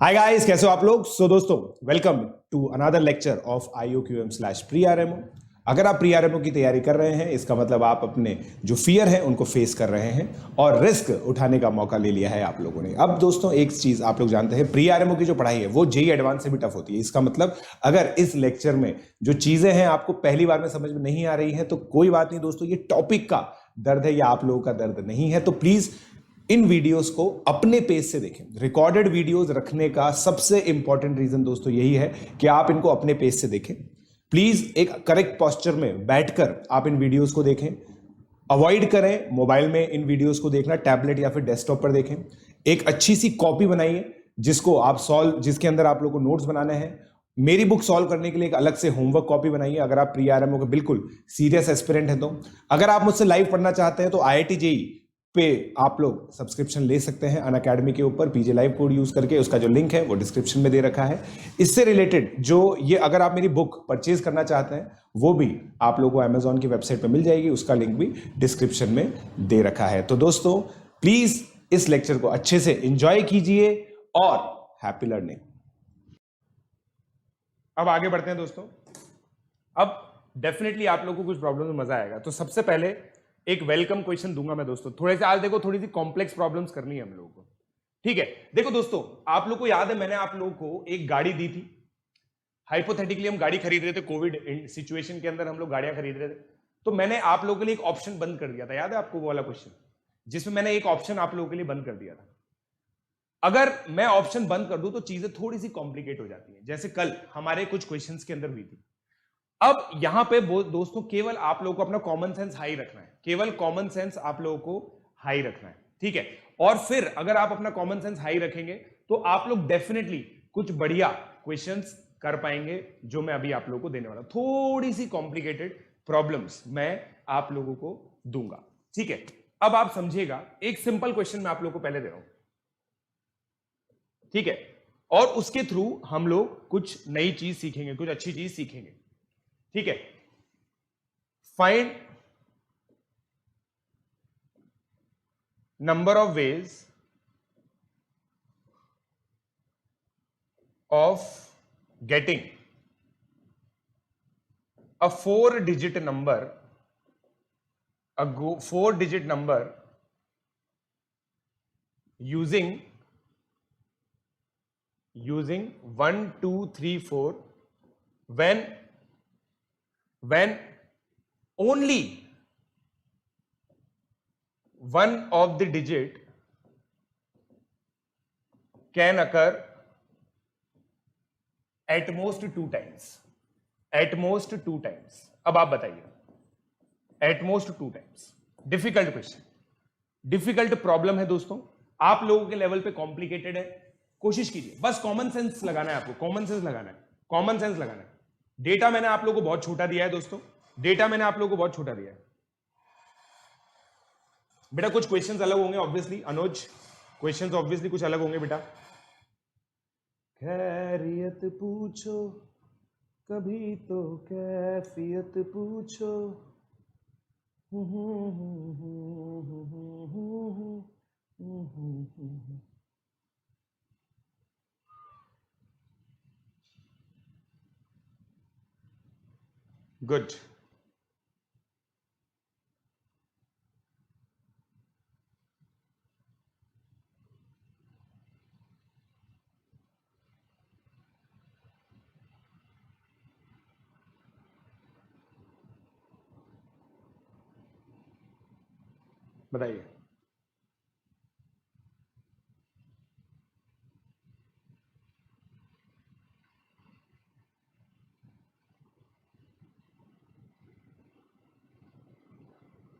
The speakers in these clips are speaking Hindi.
हाय गाइस, कैसे हो आप लोग। दोस्तों, welcome to another lecture of IOQM/प्री-आरएमओ। अगर आप प्री-आरएमओ की तैयारी कर रहे हैं, इसका मतलब आप अपने जो फियर है उनको फेस कर रहे हैं और रिस्क उठाने का मौका ले लिया है आप लोगों ने। अब दोस्तों, एक चीज आप लोग जानते हैं, प्री-आरएमओ की जो पढ़ाई है वो जेईई एडवांस से भी टफ होती है। इसका मतलब अगर इस लेक्चर में जो चीजें हैं आपको पहली बार में समझ में नहीं आ रही है तो कोई बात नहीं दोस्तों, ये टॉपिक का दर्द है या आप लोगों का दर्द नहीं है। तो प्लीज इन वीडियोस को अपने पेज से देखें। रिकॉर्डेड वीडियोस रखने का सबसे इंपॉर्टेंट रीजन दोस्तों यही है कि आप इनको अपने पेज से देखें। प्लीज एक करेक्ट पोस्चर में बैठकर आप इन वीडियोस को देखें। अवॉइड करें मोबाइल में इन वीडियोस को देखना, टैबलेट या फिर डेस्कटॉप पर देखें। एक अच्छी सी कॉपी बनाइए जिसके अंदर आप लोग को नोट्स बनाने हैं। मेरी बुक सॉल्व करने के लिए एक अलग से होमवर्क कॉपी बनाइए अगर आप प्री-आरएमओ के बिल्कुल सीरियस एस्पिरेंट हैं तो। अगर आप मुझसे लाइव पढ़ना चाहते हैं तो IIT JEE पे आप लोग सब्सक्रिप्शन ले सकते हैं अनअकैडमी के ऊपर PJ लाइव कोड यूज करके। उसका जो लिंक है वो डिस्क्रिप्शन में दे रखा है। इससे रिलेटेड जो ये अगर आप मेरी बुक परचेज करना चाहते हैं वो भी आप लोगों को अमेजॉन की वेबसाइट पर मिल जाएगी, उसका लिंक भी डिस्क्रिप्शन में दे रखा है। तो दोस्तों, प्लीज इस लेक्चर को अच्छे से एंजॉय कीजिए और हैप्पी लर्निंग। अब आगे बढ़ते हैं दोस्तों। अब डेफिनेटली आप लोगों को कुछ प्रॉब्लम में मजा आएगा। तो सबसे पहले एक वेलकम क्वेश्चन दूंगा मैं दोस्तों। थोड़े से आज देखो, थोड़ी सी कॉम्प्लेक्स प्रॉब्लम्स करनी है हम लोगों को, ठीक है। देखो दोस्तों, आप लोग को याद है मैंने आप लोगों को एक गाड़ी दी थी। हाइपोथेटिकली हम गाड़ी खरीद रहे थे, कोविड सिचुएशन के अंदर हम लोग गाड़ियां खरीद रहे थे। तो मैंने आप लोगों के लिए एक ऑप्शन बंद कर दिया था, याद है आपको वो वाला क्वेश्चन, जिसमें मैंने एक ऑप्शन आप लोगों के लिए बंद कर दिया था। अगर मैं ऑप्शन बंद कर दूं तो चीजें थोड़ी सी कॉम्प्लिकेट हो जाती हैं, जैसे कल हमारे कुछ क्वेश्चंस के अंदर हुई थी। अब यहां पे दोस्तों केवल आप लोगों को अपना कॉमन सेंस हाई रखना है, केवल कॉमन सेंस आप लोगों को हाई रखना है, ठीक है। और फिर अगर आप अपना कॉमन सेंस हाई रखेंगे तो आप लोग डेफिनेटली कुछ बढ़िया क्वेश्चंस कर पाएंगे जो मैं अभी आप लोगों को देने वाला हूं। थोड़ी सी कॉम्प्लिकेटेड प्रॉब्लम्स मैं आप लोगों को दूंगा, ठीक है। अब आप समझिएगा, एक सिंपल क्वेश्चन मैं आप लोगों को पहले दे रहा हूं, ठीक है, और उसके थ्रू हम लोग कुछ नई चीज सीखेंगे, कुछ अच्छी चीज सीखेंगे, ठीक है। Find number of ways of getting a 4-digit number, a 4-digit number using 1 2 3 4 when only one of the digit can occur at most 2 times, at most 2 times। अब आप बताइए, at most 2 times। Difficult question, difficult problem है दोस्तों, आप लोगों के लेवल पे कॉम्प्लिकेटेड है। कोशिश कीजिए, बस कॉमन सेंस लगाना है आपको, कॉमन सेंस लगाना है, कॉमन सेंस लगाना है। डेटा मैंने आप लोगों को बहुत छोटा दिया है दोस्तों, डेटा मैंने आप लोगों को बहुत छोटा दिया है। बेटा कुछ क्वेश्चंस अलग होंगे ऑब्वियसली, अनुज, क्वेश्चंस ऑब्वियसली कुछ अलग होंगे बेटा। खैरियत पूछो कभी तो कैफियत पूछो। गुड, बताइए।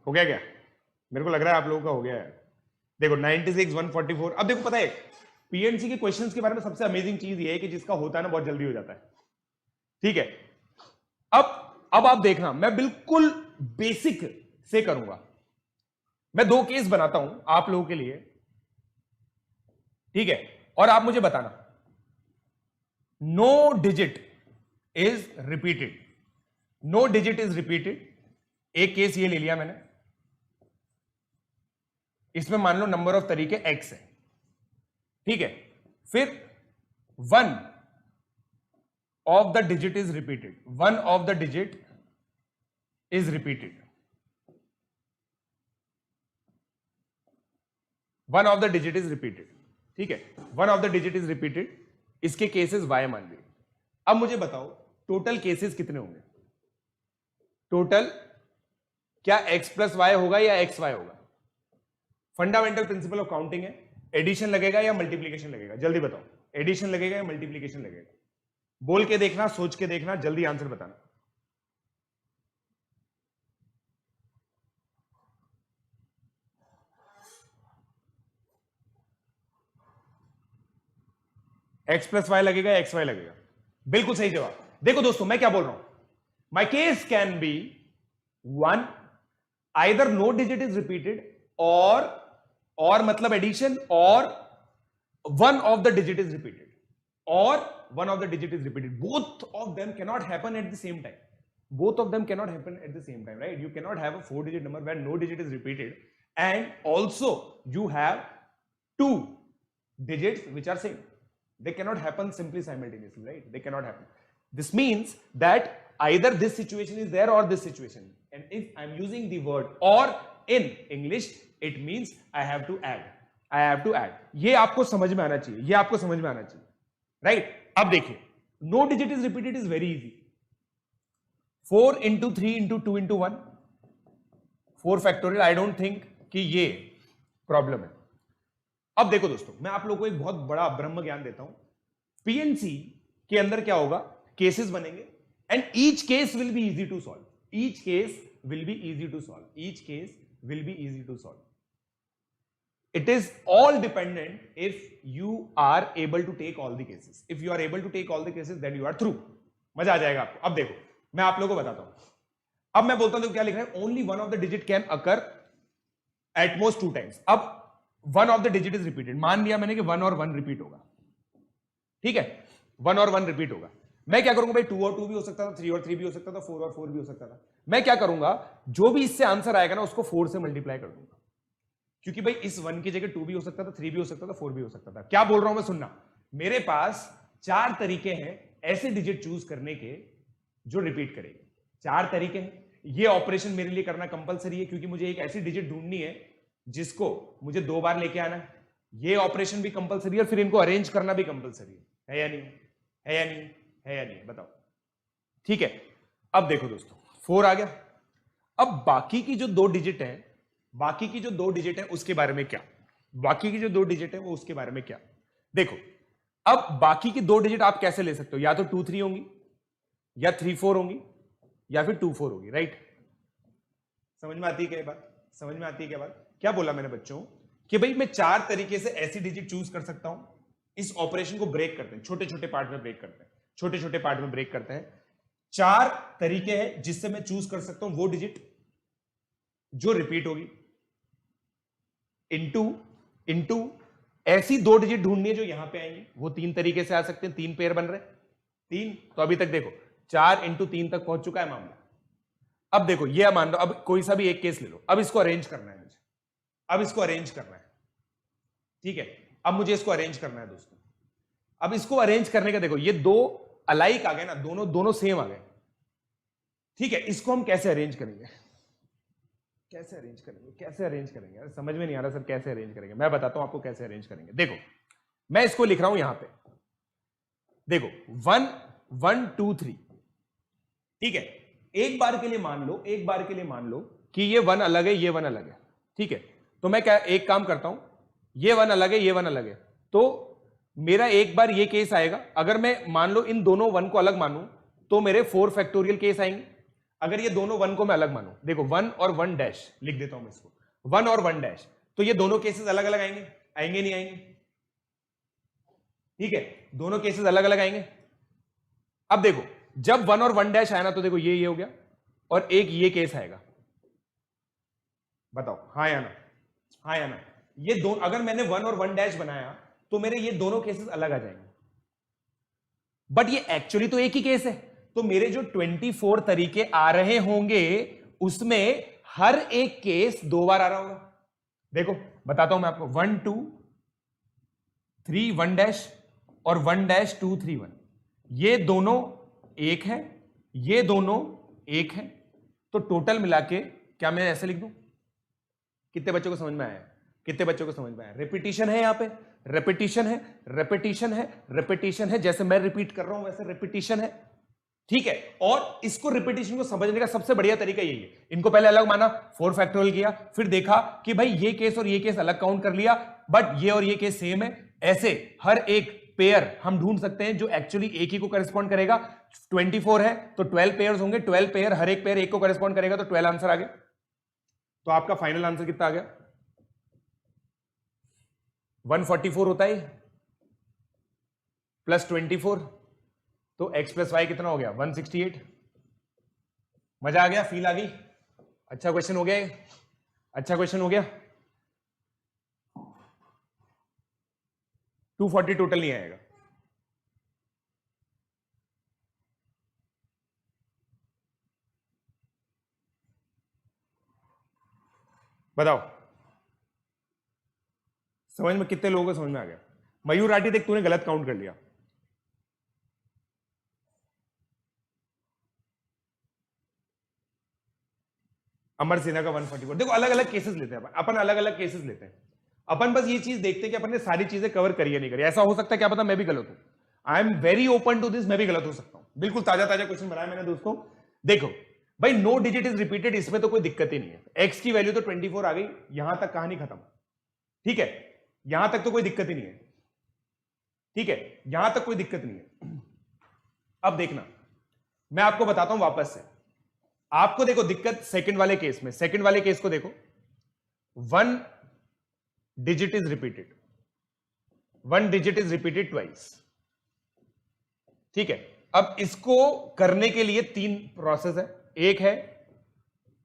हो गया क्या? मेरे को लग रहा है आप लोगों का हो गया है। देखो 96 144। अब देखो पता है पीएनसी के क्वेश्चंस के बारे में सबसे अमेजिंग चीज ये है कि जिसका होता है ना बहुत जल्दी हो जाता है, ठीक है। अब आप देखना, मैं बिल्कुल बेसिक से करूंगा। मैं 2 केस बनाता हूं आप लोगों के लिए, ठीक है, और आप मुझे बताना no digit is repeated, no digit is repeated. एक केस ये ले लिया मैंने, इसमें मान लो नंबर ऑफ तरीके x है, ठीक है। फिर one of the digit is repeated, one of the digit is repeated, one of the digit is repeated, ठीक है, one of the digit is repeated, इसके केसेस वाई मान लिए। अब मुझे बताओ टोटल केसेस कितने होंगे? टोटल क्या x प्लस वाई होगा या एक्स वाई होगा? फंडामेंटल प्रिंसिपल ऑफ काउंटिंग है, एडिशन लगेगा या मल्टीप्लीकेशन लगेगा? जल्दी बताओ, एडिशन लगेगा या मल्टीप्लीकेशन लगेगा? बोल के देखना, सोच के देखना, जल्दी आंसर बताना। x प्लस वाई लगेगा या एक्स वाई लगेगा? बिल्कुल सही जवाब। देखो दोस्तों मैं क्या बोल रहा हूं, my case can be one, either no digit is repeated और मतलब एडिशन, और one of the digit is repeated, और one of the digit is repeated. Both of them cannot happen at the same time, both of them cannot happen at the same time, right? You cannot have a 4-digit number where no digit is repeated and also you have two digits which are same. They cannot happen simply simultaneously, right? They cannot happen. This means that either this situation is there or this situation, and if I'm using the word or in English, it means I have to add. I have to add. ये आपको समझ में आना चाहिए, ये आपको समझ में आना चाहिए, right? अब देखिए, no digit is repeated is very easy. 4 into 3 into 2 into 1, 4 factorial. I don't think कि ये प्रॉब्लम है। अब देखो दोस्तों, मैं आप लोगों को एक बहुत बड़ा ब्रह्म ज्ञान देता हूं। पीएनसी के अंदर क्या होगा, केसेस बनेंगे and each case will be easy to solve, each case will be easy to solve, each case will be easy to solve. It is all dependent if you are able to take all the cases. If you are able to take all the cases, then you are through. मजा आ जाएगा आपको। अब देखो मैं आप लोगों को बताता हूं। अब मैं बोलता हूं क्या लिख रहा है, only one of the digit can occur at most 2 times. अब one of the digit is repeated, मान लिया मैंने कि 1 और 1 रिपीट होगा, ठीक है, 1 और 1 रिपीट होगा। मैं क्या करूंगा भाई, 2 और 2 भी हो सकता था, 3 और 3 भी हो सकता था, 4 और 4 भी हो सकता था। मैं क्या करूंगा, जो भी इससे आंसर आएगा ना उसको 4 से मल्टीप्लाई कर दूंगा, क्योंकि भाई इस 1 की जगह 2 भी हो सकता था, 3 भी हो सकता था, 4 भी हो सकता था। क्या बोल रहा हूं मैं, सुनना, मेरे पास 4 तरीके हैं ऐसे डिजिट चूज करने के जो रिपीट करेगी। 4 तरीके हैं। ये ऑपरेशन मेरे लिए करना कंपलसरी है, क्योंकि मुझे एक ऐसी डिजिट ढूंढनी है जिसको मुझे 2 बार लेके आना है। ये ऑपरेशन भी कंपलसरी है और फिर इनको अरेंज करना भी कंपलसरी है या नहीं? है या नहीं? है या नहीं? बताओ। ठीक है, अब देखो दोस्तों 4 आ गया। अब बाकी की जो 2 डिजिट है, बाकी की जो 2 डिजिट है उसके बारे में क्या, बाकी की जो 2 डिजिट है वो उसके बारे में क्या। देखो अब बाकी की 2 डिजिट आप कैसे ले सकते हो, या तो 2 3 होंगी, या 3 4 होंगी, या फिर 2 4 होगी, राइट? समझ में आती है क्या बात? समझ में आती है क्या बात? क्या बोला मैंने बच्चों कि भाई मैं 4 तरीके से ऐसी डिजिट चूज कर सकता हूं। इस ऑपरेशन को ब्रेक करते हैं, छोटे छोटे पार्ट में ब्रेक करते हैं, छोटे छोटे पार्ट में ब्रेक करते हैं। 4 तरीके हैं जिससे मैं चूज कर सकता हूं वो डिजिट जो रिपीट होगी, इनटू ऐसी 2 डिजिट ढूंढनी है जो यहां पे आएंगी। वो 3 तरीके से आ सकते हैं, 3 पेयर बन रहे, 3। तो अभी तक देखो 4 × 3 तक पहुंच चुका है मामला। अब देखो ये मान लो, अब कोई सा भी एक केस ले लो, अब इसको अरेंज करना है मुझे, अब इसको अरेंज करना है, ठीक है? अब मुझे इसको अरेंज करना है दोस्तों। अब इसको अरेंज करने का देखो, ये 2 अलाइक आ गए ना, दोनों सेम आ गए, ठीक है? इसको हम कैसे अरेंज करेंगे, कैसे अरेंज करेंगे, कैसे अरेंज करेंगे? यार समझ में नहीं आ रहा सर, कैसे अरेंज करेंगे? मैं बताता हूं आपको कैसे अरेंज करेंगे। देखो मैं इसको लिख रहा हूं यहां पे, देखो 1 1 2 3, ठीक है? एक बार के लिए मान लो, एक बार के लिए मान लो कि ये 1 अलग है, ये 1 अलग है, ठीक है? तो मैं क्या एक काम करता हूं, ये 1 अलग है, ये 1 अलग है, तो मेरा एक बार ये केस आएगा। अगर मैं मान लो इन दोनों 1 को अलग मानूं तो मेरे 4 फैक्टोरियल केस आएंगे। अगर ये दोनों 1 को मैं अलग मानूं, देखो 1 और 1 डैश लिख देता हूं मैं इसको, 1 और 1 डैश, तो ये दोनों केसेस अलग अलग आएंगे, आएंगे नहीं आएंगे? ठीक है, दोनों केसेस अलग अलग आएंगे। अब देखो जब 1 और 1 डैश आया ना, तो देखो ये हो गया और एक ये केस आएगा। बताओ हाँ या ना, हाँ या ना? ये दो, अगर मैंने 1 और 1 डैश बनाया तो मेरे ये दोनों केसेस अलग आ जाएंगे, बट ये एक्चुअली तो एक ही केस है। तो मेरे जो 24 तरीके आ रहे होंगे उसमें हर एक केस 2 बार आ रहा होगा। देखो बताता हूं मैं आपको, 1 2 3 1 डैश और 1-231, ये दोनों एक है, ये दोनों एक है, तो टोटल मिला के क्या मैं ऐसे लिख दूं? कितने बच्चों को समझ में आया? कितने बच्चों को समझ में आया? रेपिटेशन है, यहां पे रेपिटेशन है, रेपिटेशन है, रेपिटेशन है, जैसे मैं रिपीट कर रहा हूं वैसे रेपिटेशन है, ठीक है। और इसको रिपीटेशन को समझने का सबसे बढ़िया तरीका यही है, इनको पहले अलग माना, 4 फैक्टोरियल किया, फिर देखा कि भाई ये केस और ये केस अलग काउंट कर लिया, बट ये और ये केस सेम है। ऐसे हर एक पेयर हम ढूंढ सकते हैं जो एक्चुअली एक ही को करेस्पॉन्ड करेगा। 24 है तो 12 पेयर्स होंगे, 12 पेयर, हर एक पेयर एक को करेस्पॉन्ड करेगा, तो 12 आंसर आ गया। तो आपका फाइनल आंसर कितना आ गया? 144 होता है प्लस 24, तो x प्लस वाई कितना हो गया? 168। मजा आ गया? फील आ गई? अच्छा क्वेश्चन हो गया ये? अच्छा क्वेश्चन हो गया? 240 टोटल नहीं आएगा। बताओ समझ में कितने लोगों को समझ में आ गया? मयूर राठी, देख तूने गलत काउंट कर लिया। अमर सिन्हा का 144। देखो अलग अलग केसेस लेते हैं अपन अलग अलग केसेस लेते हैं। अपन बस ये चीज देखते हैं कि अपन ने सारी चीजें कवर करी है नहीं करी। ऐसा हो सकता है क्या पता मैं भी गलत हूं, I am very open to this, मैं भी गलत हो सकता हूं। बिल्कुल ताजा ताजा क्वेश्चन बनाया मैंने दोस्तों। देखो भाई नो डिजिट इज रिपीटेड, इसमें तो कोई दिक्कत ही नहीं है। एक्स की वैल्यू तो 24 आ गई, यहां तक कहानी खत्म, ठीक है, यहां तक तो कोई दिक्कत ही नहीं है, ठीक है, यहां तक कोई दिक्कत नहीं है। अब देखना मैं आपको बताता हूं वापस से। आपको देखो दिक्कत सेकंड वाले केस में, सेकंड वाले केस को देखो, 1 digit is repeated, 1 digit is repeated twice, ठीक है। अब इसको करने के लिए 3 प्रोसेस है। एक है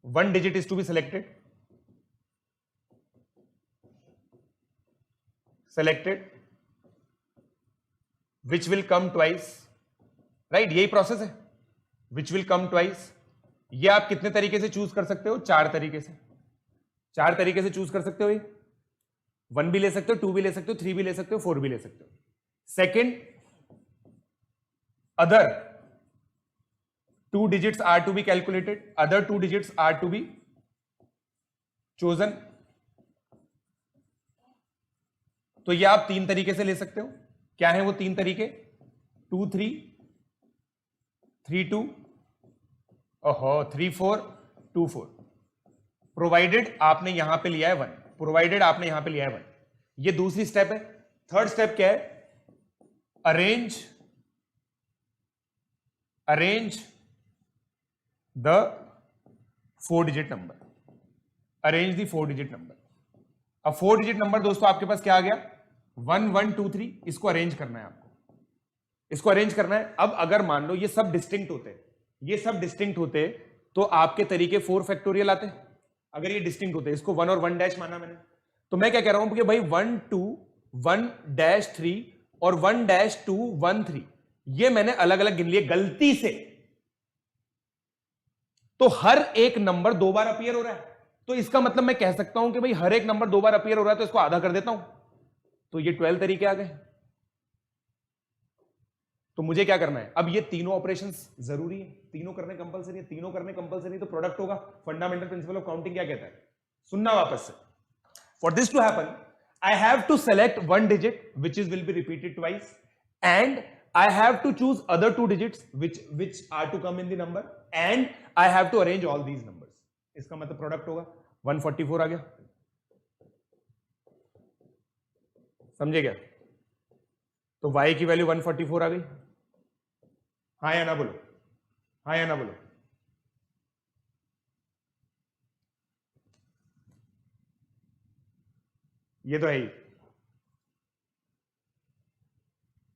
1 digit is to be selected, which will come twice, right, यही प्रोसेस है, विच विल कम ट्वाइस। ये आप कितने तरीके से चूज कर सकते हो? 4 तरीके से, 4 तरीके से चूज कर सकते हो। ये 1 भी ले सकते हो, 2 भी ले सकते हो, 3 भी ले सकते हो, 4 भी ले सकते हो। Second, other 2 digits are to be calculated, other 2 digits are to be chosen। तो ये आप 3 तरीके से ले सकते हो। क्या है वो 3 तरीके? 2 3, 3 2, ओहो 3 4, 2 4, प्रोवाइडेड आपने यहां पे लिया है 1, प्रोवाइडेड आपने यहां पे लिया है 1। ये दूसरी स्टेप है। थर्ड स्टेप क्या है? Arrange the 4 digit number, arrange the 4 digit number. अब 4 डिजिट नंबर दोस्तों आपके पास क्या आ गया? 1 1 2 3, इसको अरेंज करना है आपको, इसको अरेंज करना है। अब अगर मान लो ये सब डिस्टिंक्ट होते, ये सब डिस्टिंक्ट होते तो आपके तरीके 4 फैक्टोरियल आते। अगर ये डिस्टिंक्ट होते, इसको 1 और 1 डैश माना मैंने, तो मैं क्या कह रहा हूं कि भाई 1 2 1 डैश 3 और 1 डैश 2 1 3, ये मैंने अलग अलग गिन लिए गलती से, तो हर एक नंबर 2 बार अपीयर हो रहा है। तो इसका मतलब मैं कह सकता हूं कि भाई हर एक नंबर 2 बार अपीयर हो रहा है, तो इसको आधा कर देता हूं, तो ये 12 तरीके आ गए। तो मुझे क्या करना है? अब ये तीनों ऑपरेशंस जरूरी है, तीनों करने कंपलसरी है, तीनों करने कंपलसरी तो प्रोडक्ट होगा। फंडामेंटल प्रिंसिपल ऑफ काउंटिंग क्या कहता है? सुनना वापस से। For this to happen I have to select 1 digit which will be repeated twice, and I have to choose other 2 digits which are to come in the number, and I have to arrange all these numbers. इसका मतलब प्रोडक्ट होगा 144 आ गया, समझे क्या? तो y की वैल्यू 144 आ गई। हाँ या ना बोलो, हाँ या ना बोलो। ये तो है ही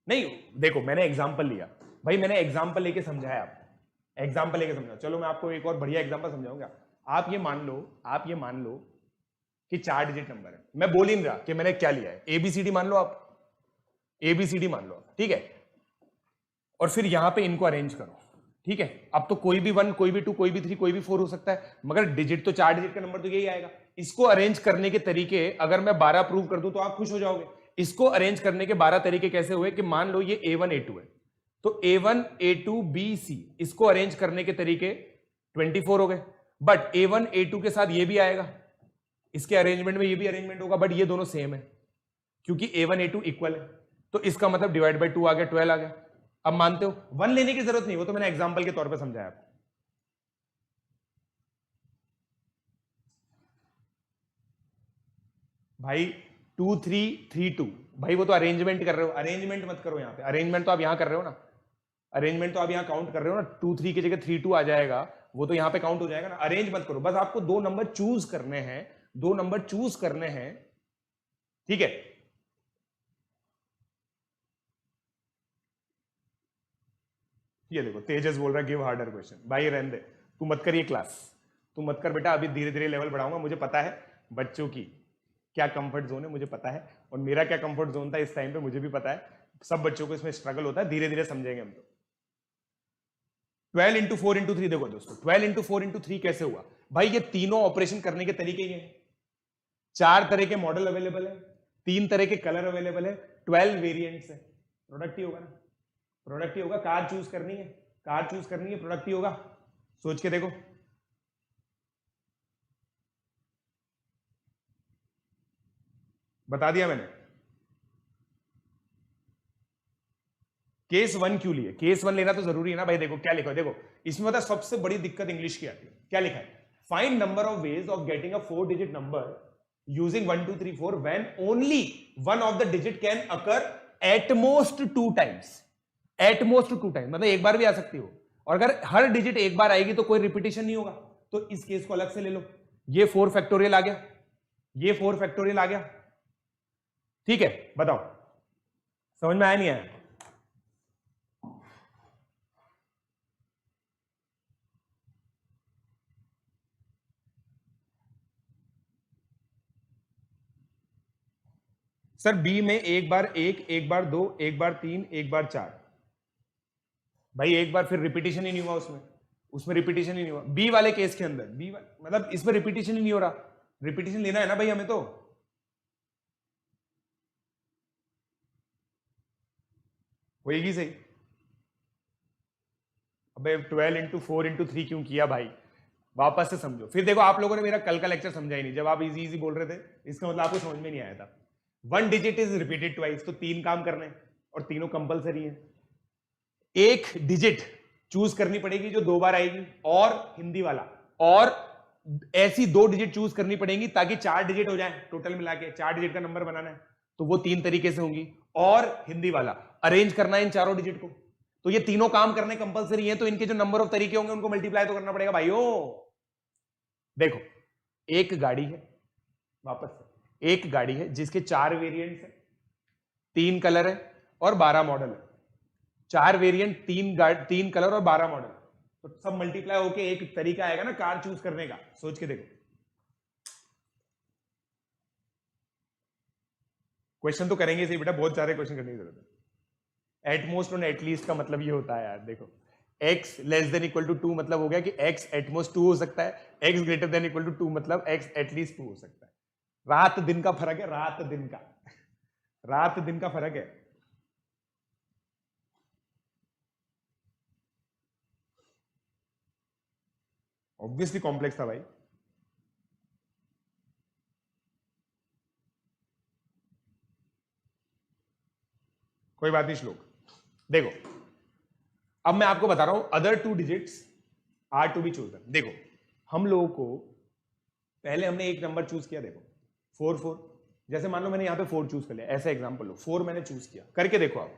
नहीं। देखो मैंने एग्जांपल लिया भाई, मैंने एग्जांपल लेके समझाया आपको, एग्जांपल लेके समझाया। चलो मैं आपको एक और बढ़िया एग्जांपल समझाऊंगा। आप ये मान लो कि 4 डिजिट नंबर है। मैं बोल ही नहीं रहा कि मैंने क्या लिया है, एबीसीडी मान लो आप, एबीसीडी मान लो, ठीक है। और फिर यहां पे इनको अरेंज करो, ठीक है। अब तो कोई भी 1, कोई भी 2, कोई भी 3, कोई भी 4 हो सकता है, मगर डिजिट तो 4 डिजिट का नंबर तो यही आएगा। इसको अरेंज करने के तरीके अगर मैं 12 प्रूव कर दूं तो आप खुश हो जाओगे। इसको अरेंज करने के 12 तरीके कैसे हुए कि मान लो ये A1 A2 है, तो A1 A2 B C इसको अरेंज करने के तरीके 24 हो गए, बट A1 A2 के साथ ये भी आएगा, इसके अरेंजमेंट में ये भी अरेंजमेंट होगा, बट ये दोनों सेम है क्योंकि A1 A2 इक्वल है, तो इसका मतलब डिवाइड बाय 2 आ गया, 12 आ गया। अब मानते हो 1 लेने की जरूरत नहीं, वो तो मैंने एग्जांपल के तौर पे समझाया आपको। भाई 2 3 3 2, भाई वो तो अरेंजमेंट कर रहे हो, अरेंजमेंट मत करो यहां पे, अरेंजमेंट तो आप यहां कर रहे हो ना, अरेंजमेंट तो आप यहां काउंट कर रहे हो ना, 2 3 की जगह 3 2 आ जाएगा, वो तो यहां पे काउंट हो जाएगा ना। अरेंज मत करो, बस आपको दो नंबर चूज करने हैं, दो नंबर चूज करने हैं, ठीक है। ये देखो तेजस बोल रहा है गिव हार्डर क्वेश्चन, भाई रहने दे, तू मत कर ये क्लास, तू मत कर बेटा, अभी धीरे धीरे लेवल बढ़ाऊंगा, मुझे पता है बच्चों की क्या कंफर्ट जोन है, मुझे पता है, और मेरा क्या कंफर्ट जोन था इस टाइम पे मुझे भी पता है, सब बच्चों को इसमें स्ट्रगल होता है, धीरे धीरे समझेंगे हम तो। 12 इंटू 4 इंटू 3 देखो दोस्तों, 12 इंटू 4 इंटू 3 कैसे हुआ भाई, ये तीनों ऑपरेशन करने के तरीके ये हैं, 4 तरह के मॉडल अवेलेबल है, 3 तरह के कलर अवेलेबल है, 12 वेरिएंट्स है, प्रोडक्ट ही होगा ना, प्रोडक्ट ही होगा, कार चूज करनी है, कार चूज करनी है, प्रोडक्ट ही होगा, सोच के देखो। बता दिया मैंने। केस 1 क्यों लिए, केस 1 लेना तो जरूरी है ना भाई, देखो क्या लिखा है, देखो इसमें पता सबसे बड़ी दिक्कत इंग्लिश की आती है, क्या लिखा है, find number of ways of getting a 4 digit number using 1 2 3 4 when only one of the digit can occur at most 2 times, eight most 2 times मतलब एक बार भी आ सकती हो, और अगर हर डिजिट एक बार आएगी तो कोई रिपीटेशन नहीं होगा, तो इस केस को अलग से ले लो, ये 4 फैक्टोरियल आ गया, ये 4 फैक्टोरियल आ गया, ठीक है, बताओ समझ में आया नहीं आया। सर बी में एक बार 1 एक बार 2 एक बार 3 एक बार 4, भाई एक बार फिर रिपीटेशन ही नहीं हुआ उसमें, उसमें रिपीटेशन ही नहीं हुआ, बी वाले केस के अंदर बी मतलब इसमें रिपीटेशन ही नहीं हो रहा, रिपीटेशन लेना है ना भाई हमें तो, होएगी सही। अबे 12 इंटू 4 इंटू 3 क्यों किया भाई, वापस से समझो, फिर देखो आप लोगों ने मेरा कल का लेक्चर समझा ही नहीं, जब आप इजी इजी बोल रहे थे इसका मतलब आपको समझ में नहीं आया था। 1 डिजिट इज रिपीटेड ट्वाइस, तो 3 काम करने और तीनों कंपलसरी है, एक डिजिट चूज करनी पड़ेगी जो 2 बार आएगी, और हिंदी वाला, और ऐसी 2 डिजिट चूज करनी पड़ेगी ताकि 4 डिजिट हो जाए, टोटल मिला के 4 डिजिट का नंबर बनाना है, तो वो 3 तरीके से होंगी, और हिंदी वाला अरेंज करना है इन चारों डिजिट को, तो ये तीनों काम करने कंपलसरी है, तो इनके जो नंबर ऑफ तरीके होंगे उनको मल्टीप्लाई तो करना पड़ेगा भाइयों। देखो एक गाड़ी है, वापस से एक गाड़ी है जिसके 4 वेरिएंट्स है, 3 कलर है और 12 मॉडल है, 4 वेरिएंट 3 कलर और 12 मॉडल, तो सब मल्टीप्लाई होके एक तरीका आएगा ना कार चूज करने का, सोच के देखो। क्वेश्चन तो करेंगे सही बेटा, बहुत सारे क्वेश्चन करने की जरूरत है, एटमोस्ट और एटलीस्ट का मतलब ये होता है यार, देखो x less than equal to 2 मतलब हो गया कि x एटमोस्ट 2 हो सकता है, x greater than equal to 2 मतलब x एटलीस्ट 2 हो सकता है, रात दिन का फर्क है, रात दिन का, रात दिन का फर्क है। ऑब्वियसली कॉम्प्लेक्स था भाई, कोई बात नहीं श्लोक, देखो अब मैं आपको बता रहा हूं other 2 digits are to be chosen. देखो हम लोगों को पहले हमने एक नंबर चूज किया, देखो 4 4, जैसे मान लो मैंने यहां पे 4 चूज कर लिया, ऐसा एग्जांपल लो, 4 मैंने चूज किया, करके देखो आप,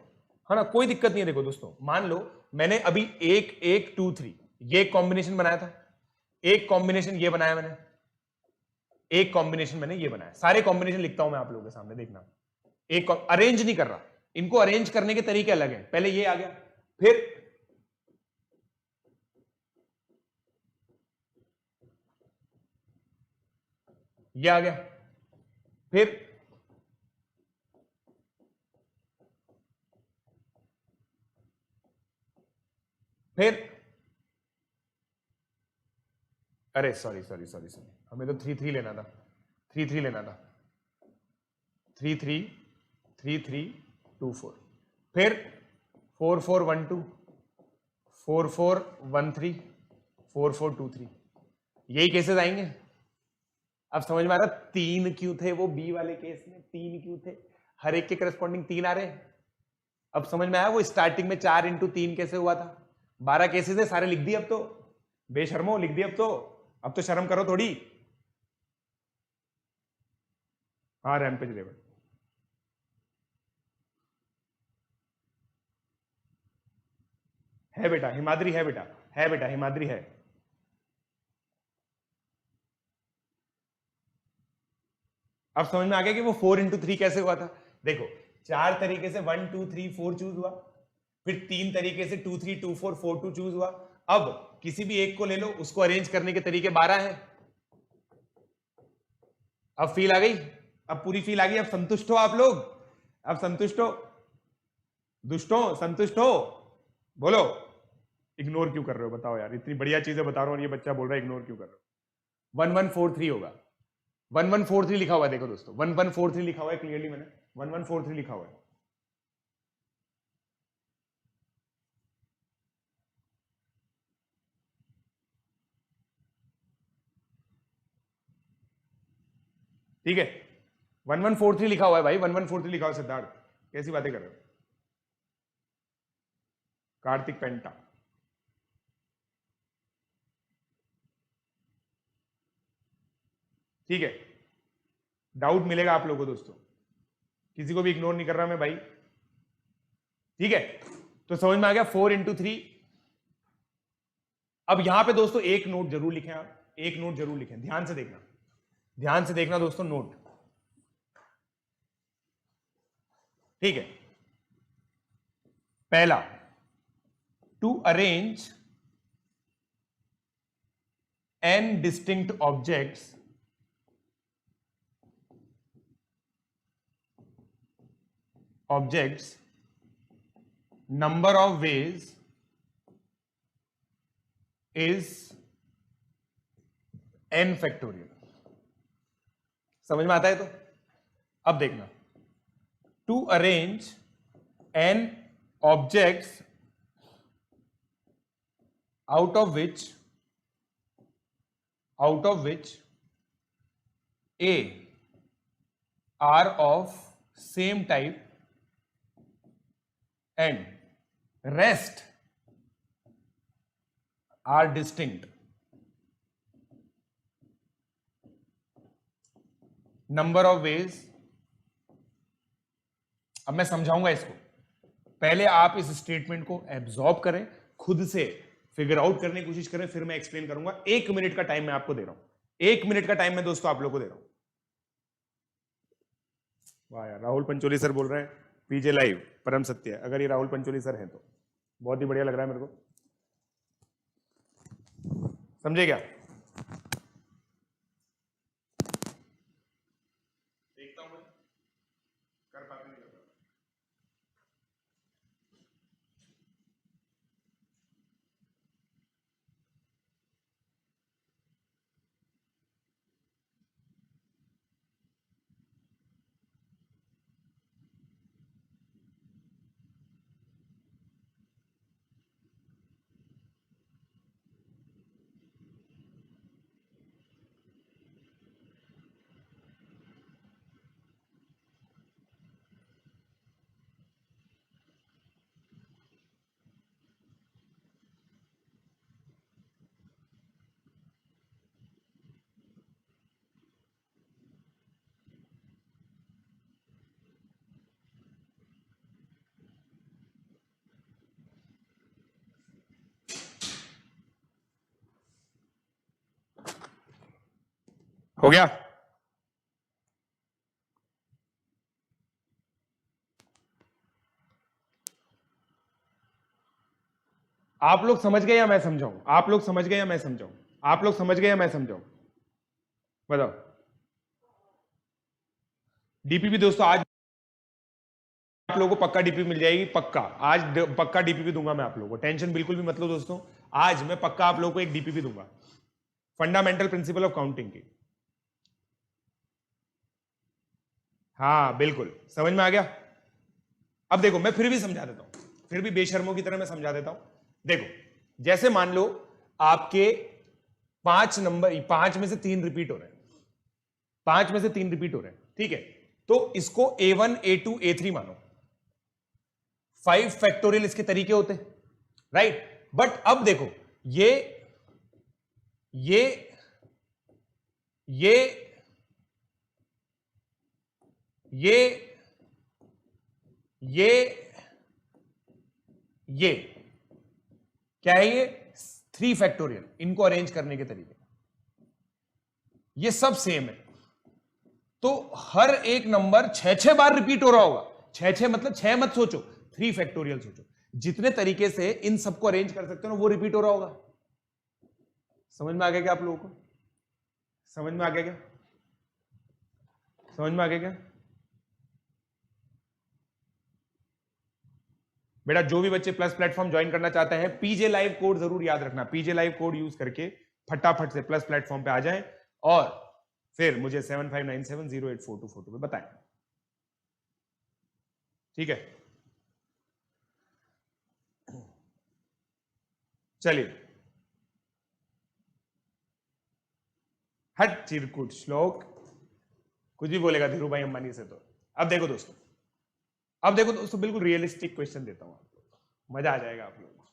है ना, कोई दिक्कत नहीं है। देखो दोस्तों मान लो मैंने अभी 1 1 2 3 ये एक कॉम्बिनेशन बनाया था, एक कॉम्बिनेशन ये बनाया मैंने, एक कॉम्बिनेशन मैंने ये बनाया, सारे कॉम्बिनेशन लिखता हूं मैं आप लोगों के सामने, देखना, एक अरेंज नहीं कर रहा, इनको अरेंज करने के तरीके अलग हैं, पहले ये आ गया, फिर ये आ गया, फिर अरे सॉरी सॉरी सॉरी सॉरी, हमें तो 3 3 लेना था, 3 3 लेना था, 3 3 3324, फिर 4412, 4413, 4423, यही केसेस आएंगे। अब समझ में आ रहा 3 क्यों थे वो बी वाले केस में, 3 क्यों थे, हर एक के करस्पॉन्डिंग 3 आ रहे हैं। अब समझ में आया वो स्टार्टिंग में 4 इंटू 3 कैसे हुआ था। 12 केसेस है, सारे लिख दिए अब तो, बेशर्मो लिख दिए अब तो शर्म करो थोड़ी। हाँ रैम्पेज लेवल है बेटा, हिमाद्री है बेटा, है बेटा हिमाद्री है। अब समझ में आ गया कि वो 4 इंटू 3 कैसे हुआ था। देखो 4 तरीके से 1 2 3 4 चूज हुआ, फिर 3 तरीके से 2 3 2 4 4 2 चूज हुआ। अब किसी भी एक को ले लो, उसको अरेंज करने के तरीके 12 हैं। अब फील आ गई, अब पूरी फील आ गई। अब संतुष्ट हो आप लोग, अब संतुष्ट हो, दुष्टों संतुष्ट हो, बोलो। इग्नोर क्यों कर रहे हो बताओ यार, इतनी बढ़िया चीजें बता रहा हूं और ये बच्चा बोल रहा है इग्नोर क्यों कर रहे हो। 1143 होगा, 1143 लिखा हुआ है, देखो दोस्तों 1143 लिखा हुआ है क्लियरली, मैंने 1143 लिखा हुआ है। ठीक है 1143 लिखा हुआ है भाई, 1143 लिखा हुआ है। सिद्धार्थ कैसी बातें कर रहे हो, कार्तिक पेंटा, ठीक है। डाउट मिलेगा आप लोगों को दोस्तों, किसी को भी इग्नोर नहीं कर रहा मैं भाई, ठीक है। तो समझ में आ गया 4 इंटू 3। अब यहां पे दोस्तों एक नोट जरूर लिखें आप, एक नोट जरूर लिखें, ध्यान से देखना, ध्यान से देखना दोस्तों नोट, ठीक है। पहला, to arrange n distinct objects number of ways is n factorial। समझ में आता है? तो अब देखना, to arrange n objects out of which a are of same type and rest are distinct। Number of ways, अब मैं समझाऊंगा इसको, पहले आप इस स्टेटमेंट को एब्जॉर्ब करें, खुद से फिगर आउट करने की कोशिश करें, फिर मैं एक्सप्लेन करूंगा। 1 मिनट का टाइम मैं आपको दे रहा हूं, 1 मिनट का टाइम मैं दोस्तों आप लोगों को दे रहा हूं। वाह यार, राहुल पंचोली सर बोल रहे हैं पीजे लाइव परम सत्य। अगर ये राहुल पंचोली सर हैं तो बहुत ही बढ़िया लग रहा है मेरे को, समझे क्या? देखता हूं मैं कर पाते नहीं कर पाते। हो गया? आप लोग समझ गए या मैं समझाऊं? आप लोग समझ गए या मैं समझाऊं? आप लोग समझ गए या मैं समझाऊं? बताओ। डीपीपी दोस्तों आज आप लोगों को पक्का डीपीपी मिल जाएगी, पक्का आज पक्का डीपीपी दूंगा मैं आप लोगों को, टेंशन बिल्कुल भी मत लो दोस्तों। आज मैं पक्का आप लोगों को एक डीपीपी दूंगा, फंडामेंटल प्रिंसिपल ऑफ काउंटिंग की। हाँ बिल्कुल, समझ में आ गया? अब देखो मैं फिर भी समझा देता हूं, फिर भी बेशर्मों की तरह मैं समझा देता हूं। देखो जैसे मान लो आपके 5 नंबर, 5 में से 3 रिपीट हो रहे हैं, 5 में से 3 रिपीट हो रहे हैं, ठीक है, तो इसको A1 A2 A3 मानो। 5 फैक्टोरियल इसके तरीके होते हैं, राइट। बट अब देखो ये ये ये ये ये क्या है, ये 3 फैक्टोरियल। इनको अरेंज करने के तरीके ये सब सेम है, तो हर एक नंबर 6 बार रिपीट हो रहा होगा। 6 मतलब 6 मत सोचो, 3 फैक्टोरियल सोचो। जितने तरीके से इन सबको अरेंज कर सकते हो ना, वो रिपीट हो रहा होगा। समझ में आ गया क्या आप लोगों को? समझ में आ गया क्या? समझ में आ गया क्या? बेटा जो भी बच्चे प्लस प्लेटफॉर्म ज्वाइन करना चाहते हैं, पीजे लाइव कोड जरूर याद रखना। पीजे लाइव कोड यूज करके फटाफट से प्लस प्लेटफॉर्म पे आ जाएं और फिर मुझे 7597084242 पे बताएं, ठीक है? चलिए, हट चिरकुट श्लोक कुछ भी बोलेगा धीरू भाई अंबानी से। तो अब देखो दोस्तों, बिल्कुल रियलिस्टिक क्वेश्चन देता हूं आपको, मजा आ जाएगा आप लोगों को।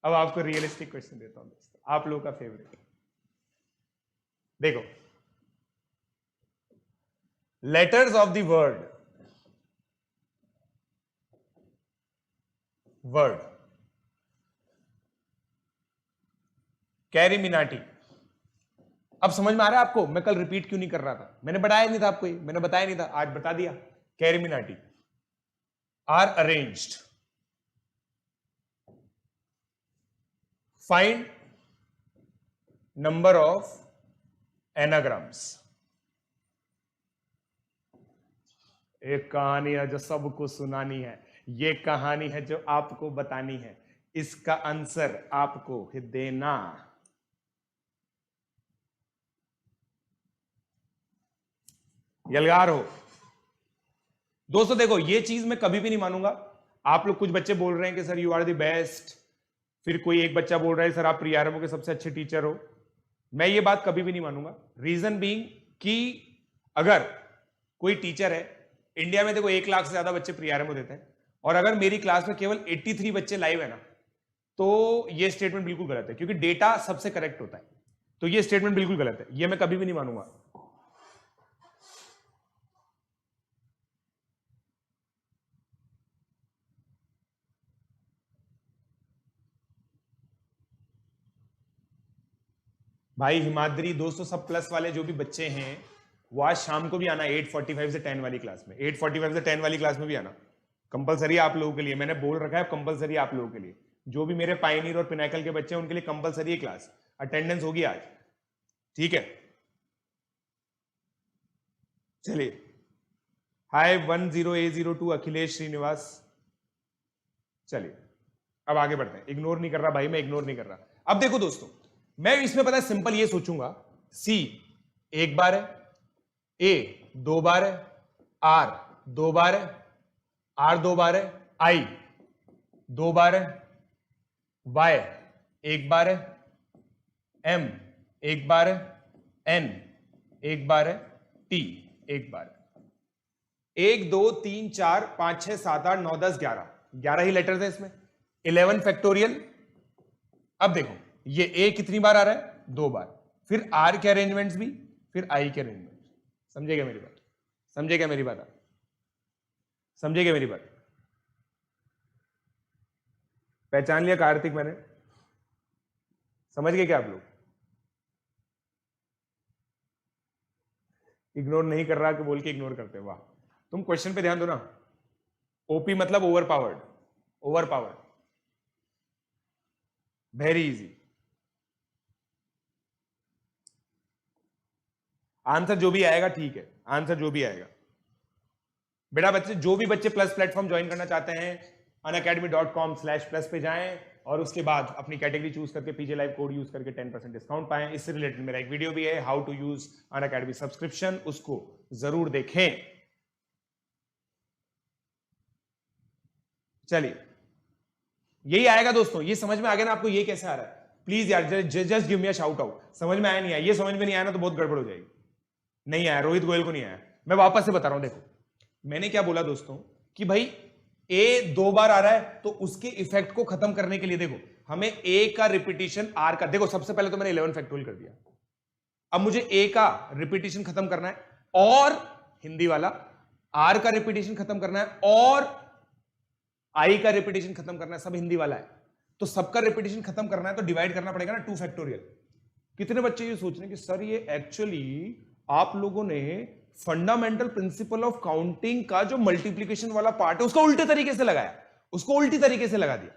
अब आपको रियलिस्टिक क्वेश्चन देता हूं दोस्तों, आप लोगों का फेवरेट। देखो, letters of the word carry Minati. अब समझ में आ रहा है आपको मैं कल रिपीट क्यों नहीं कर रहा था? मैंने बताया नहीं था आपको, मैंने बताया नहीं था, आज बता दिया। Carry Minati are arranged, find number of anagrams. एक कहानी है जो सबको सुनानी है, ये कहानी है जो आपको बतानी है, इसका आंसर आपको ही देना। यलगार हो दोस्तों। देखो ये चीज मैं कभी भी नहीं मानूंगा। आप लोग कुछ बच्चे बोल रहे हैं कि sir you are the best, फिर कोई एक बच्चा बोल रहा है सर आप प्रीआरएमओ के सबसे अच्छे टीचर हो। मैं ये बात कभी भी नहीं मानूंगा। रीजन बीइंग कि अगर कोई टीचर है, इंडिया में देखो 1 लाख से ज्यादा बच्चे प्रीआरएमओ देते हैं, और अगर मेरी क्लास में केवल 83 बच्चे लाइव है ना, तो ये स्टेटमेंट बिल्कुल गलत है, क्योंकि डेटा सबसे करेक्ट होता है। तो ये स्टेटमेंट बिल्कुल गलत है, ये मैं कभी भी नहीं मानूंगा। भाई हिमाद्री दोस्तों, सब प्लस वाले जो भी बच्चे हैं वो आज शाम को भी आना 8:45 से 10 वाली क्लास में। 8:45 से 10 वाली क्लास में भी आना कंपलसरी आप लोगों के लिए। मैंने बोल रखा है कंपलसरी आप लोगों के लिए। जो भी मेरे पायनियर और पिनाकल के बच्चे हैं उनके लिए कंपलसरी है क्लास, अटेंडेंस होगी आज, ठीक है? चलिए, हाय 10A02 अखिलेश श्रीनिवास। चलिए अब आगे बढ़ते हैं। इग्नोर नहीं कर रहा भाई, मैं इग्नोर नहीं कर रहा। अब देखो दोस्तों, मैं इसमें पता है सिंपल ये सोचूंगा, सी 1 बार है, ए 2 बार है, आर 2 बार है, आर 2 बार है, आई 2 बार है, वाई 1 बार है, एम 1 बार है, एन 1 बार है, टी 1 बार है। 1 2 3 4 5 6 7 8 9 10 11 ही लेटर्स है इसमें, 11 फैक्टोरियल। अब देखो ये ए कितनी बार आ रहा है? 2 बार। फिर आर के अरेंजमेंट्स भी, फिर आई के अरेंजमेंट्स। समझेगा मेरी बात? समझेगा मेरी बात? समझेगा मेरी बात? पहचान लिया कार्तिक मैंने? समझ गए क्या आप लोग? इग्नोर नहीं कर रहा कि बोल के इग्नोर करते, वाह। तुम क्वेश्चन पे ध्यान दो ना। ओपी मतलब over powered, over powered, very easy. Answer जो भी आएगा ठीक है, आंसर जो भी आएगा। बेटा बच्चे, जो भी बच्चे प्लस प्लेटफॉर्म ज्वाइन करना चाहते हैं unacademy.com/plus पे जाएं और उसके बाद अपनी कैटेगरी चूज करके पीजे लाइव कोड यूज करके 10% डिस्काउंट पाएं। इससे रिलेटेड मेरा एक वीडियो भी है, how to use Unacademy subscription, उसको जरूर देखें। चलिए यही आएगा दोस्तों, ये समझ में आ गया ना आपको, ये कैसे आ रहा है? प्लीज यार just give me a shout out. समझ में आया नहीं आया? ये समझ में नहीं आया ना तो बहुत गड़बड़ हो जाएगी। नहीं आया, रोहित गोयल को नहीं आया। मैं वापस से बता रहा हूं, देखो मैंने क्या बोला दोस्तों कि भाई ए 2 बार आ रहा है तो उसके इफेक्ट को खत्म करने के लिए देखो हमें ए का रिपीटिशन आर का, देखो सबसे पहले तो मैंने 11 फैक्टोरियल कर दिया। अब मुझे ए का रिपीटिशन खत्म करना है और हिंदी वाला, आर का रिपीटिशन खत्म करना है और आई का रिपीटिशन खत्म करना है, सब हिंदी वाला है। तो सबका रिपीटिशन खत्म करना है तो डिवाइड करना पड़ेगा ना 2 फैक्टोरियल। कितने बच्चे ये सोच रहे हैं कि सर ये एक्चुअली आप लोगों ने फंडामेंटल प्रिंसिपल ऑफ काउंटिंग का जो मल्टीप्लीकेशन वाला पार्ट है उसको उल्टे तरीके से लगाया, उसको उल्टी तरीके से लगा दिया,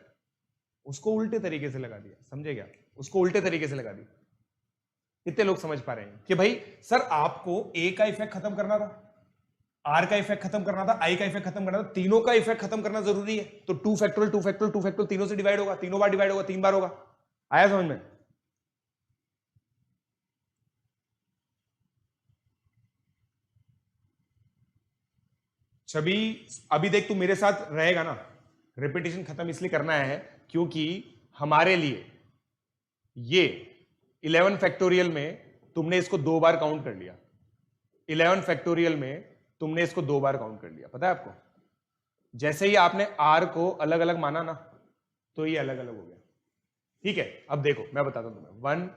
उसको उल्टे तरीके से लगा दिया। समझे क्या? उसको उल्टे तरीके से लगा दिया। कितने लोग समझ पा रहे हैं कि भाई सर आपको ए का इफेक्ट खत्म करना था, आर का इफेक्ट खत्म करना था, आई का इफेक्ट खत्म करना था, तीनों का इफेक्ट खत्म करना जरूरी है। तो 2 फैक्टोरियल 2 फैक्टोरियल 2 फैक्टोरियल तीनों से डिवाइड होगा, तीनों बार डिवाइड होगा, 3 बार होगा। आया समझ में? छवि अभी देख तू मेरे साथ रहेगा ना, रिपीटिशन खत्म इसलिए करना है क्योंकि हमारे लिए ये 11 फैक्टोरियल में तुमने इसको 2 बार काउंट कर लिया, 11 फैक्टोरियल में तुमने इसको 2 बार काउंट कर लिया। पता है आपको, जैसे ही आपने आर को अलग अलग माना ना तो ये अलग अलग हो गया। ठीक है, अब देखो मैं बताता हूं तुम्हें, 1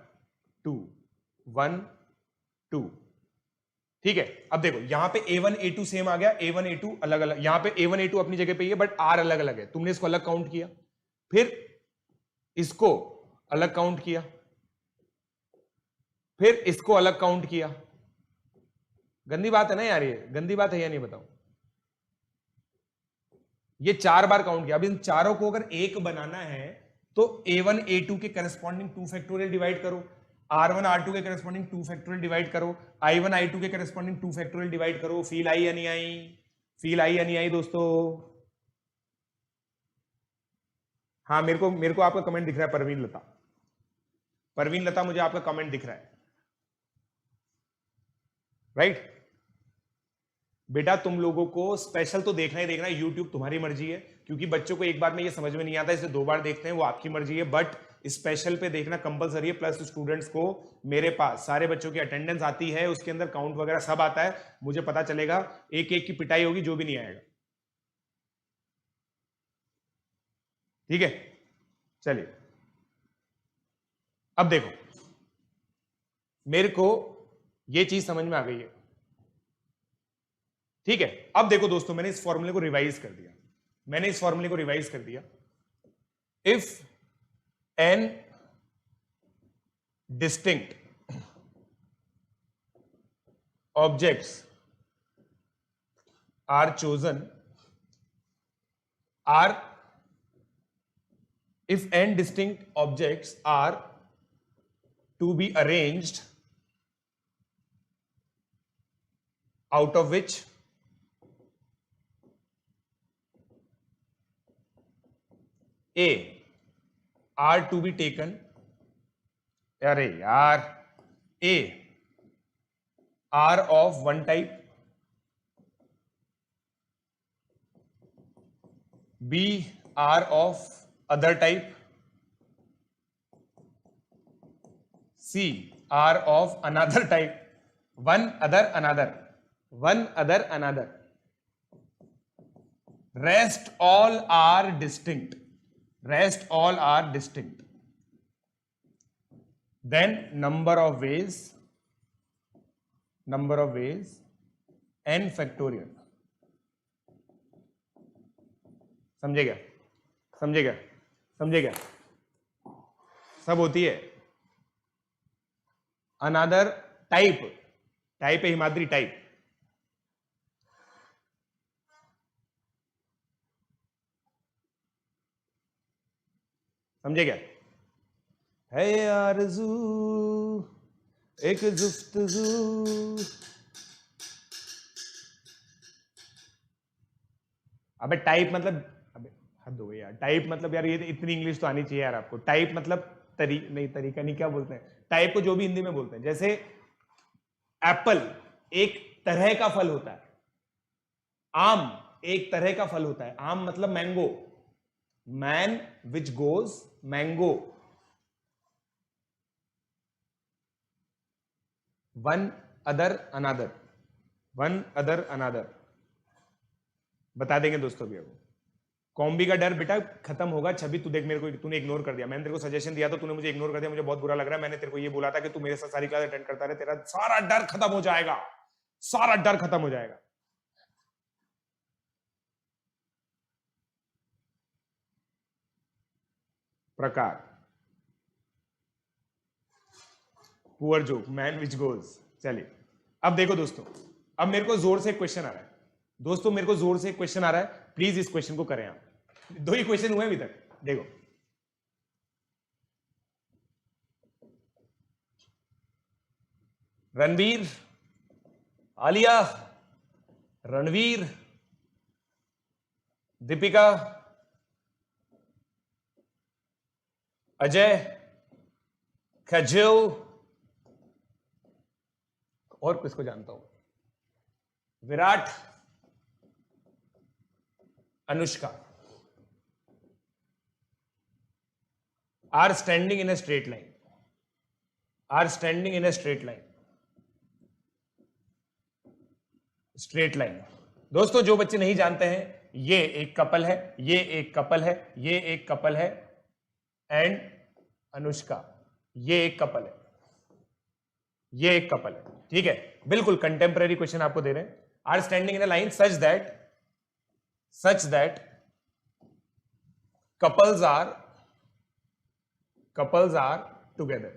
2 1 2। ठीक है, अब देखो यहां पे A1 A2 सेम आ गया, A1 A2 अलग अलग, यहां पे A1 A2 अपनी जगह पे ही है बट आर अलग अलग है। तुमने इसको अलग काउंट किया, फिर इसको अलग काउंट किया, फिर इसको अलग काउंट किया। गंदी बात है ना यार, ये गंदी बात है या नहीं बताओ? ये 4 बार काउंट किया। अब इन चारों को अगर एक बनाना है तो A1 A2 के करस्पॉन्डिंग 2 फैक्टोरियल डिवाइड करो, R1 R2 के करस्पॉन्डिंग 2 फैक्टोरियल डिवाइड करो, I1 I2 के करस्पॉन्डिंग 2 फैक्टोरियल डिवाइड करो। फील आई या नहीं आई? फील आई या नहीं आई दोस्तों? हाँ, मेरे को आपका कमेंट दिख रहा है, परवीन लता। परवीन लता, मुझे आपका कमेंट दिख रहा है, राइट? बेटा तुम लोगों को स्पेशल तो देखना ही देखना है, यूट्यूब तुम्हारी मर्जी है, क्योंकि बच्चों को एक बार में ये समझ में नहीं आता, इसे 2 बार देखते हैं, वो आपकी मर्जी है, बट स्पेशल पे देखना कंपलसरी है। प्लस स्टूडेंट्स को मेरे पास सारे बच्चों की अटेंडेंस आती है, उसके अंदर काउंट वगैरह सब आता है, मुझे पता चलेगा, एक एक की पिटाई होगी जो भी नहीं आएगा। ठीक है, चलिए अब देखो मेरे को ये चीज समझ में आ गई है। ठीक है, अब देखो दोस्तों, मैंने इस फॉर्मूले को रिवाइज कर दिया, मैंने इस फॉर्मूले को रिवाइज कर दिया। If n distinct objects are chosen, are if n distinct objects are to be arranged, out of which A are to be taken, अरे यार, A are of one type, B are of other type, C are of another type, one other another, rest all are distinct, then number of ways n factorial। समझेगा? सब होती है अनदर टाइप है हिमाद्री, टाइप। समझे क्या? है आरज़ू एक गुफ्तगू, अबे टाइप मतलब, अबे हद हो गई यार, टाइप मतलब यार, ये इतनी इंग्लिश तो आनी चाहिए यार आपको। टाइप मतलब तरीका नहीं, क्या बोलते हैं टाइप को, जो भी हिंदी में बोलते हैं। जैसे एप्पल एक तरह का फल होता है, आम एक तरह का फल होता है, आम मतलब mango, man which goes mango, one other another, one other another, बता देंगे दोस्तों भी। अब कॉम्बी का डर बेटा खत्म होगा। छवि तू देख, मेरे को तूने इग्नोर कर दिया, मैंने तेरे को सजेशन दिया तो तूने मुझे इग्नोर कर दिया, मुझे बहुत बुरा लग रहा है। मैंने तेरे को ये बोला था कि तू मेरे साथ सारी क्लास अटेंड करता रहे, तेरा सारा डर खत्म हो जाएगा, सारा डर खत्म हो जाएगा। प्रकार, poor joke, man which goes. चलिए अब देखो दोस्तों, अब मेरे को जोर से एक क्वेश्चन आ रहा है दोस्तों, मेरे को जोर से एक क्वेश्चन आ रहा है, प्लीज इस क्वेश्चन को करें आप। 2 ही क्वेश्चन हुए अभी तक, देखो। रणबीर, आलिया, रणवीर, दीपिका, अजय, काजोल, और किसको जानता हूं, Virat, Anushka, are standing in a straight line, are standing in a straight line, straight line. दोस्तों जो बच्चे नहीं जानते हैं, ये एक कपल है, ये एक कपल है, ये एक कपल है, एंड अनुष्का, ये एक कपल है, ये एक कपल है, ठीक है। बिल्कुल कंटेम्पररी क्वेश्चन आपको दे रहे हैं। Are standing in a line such that couples are together,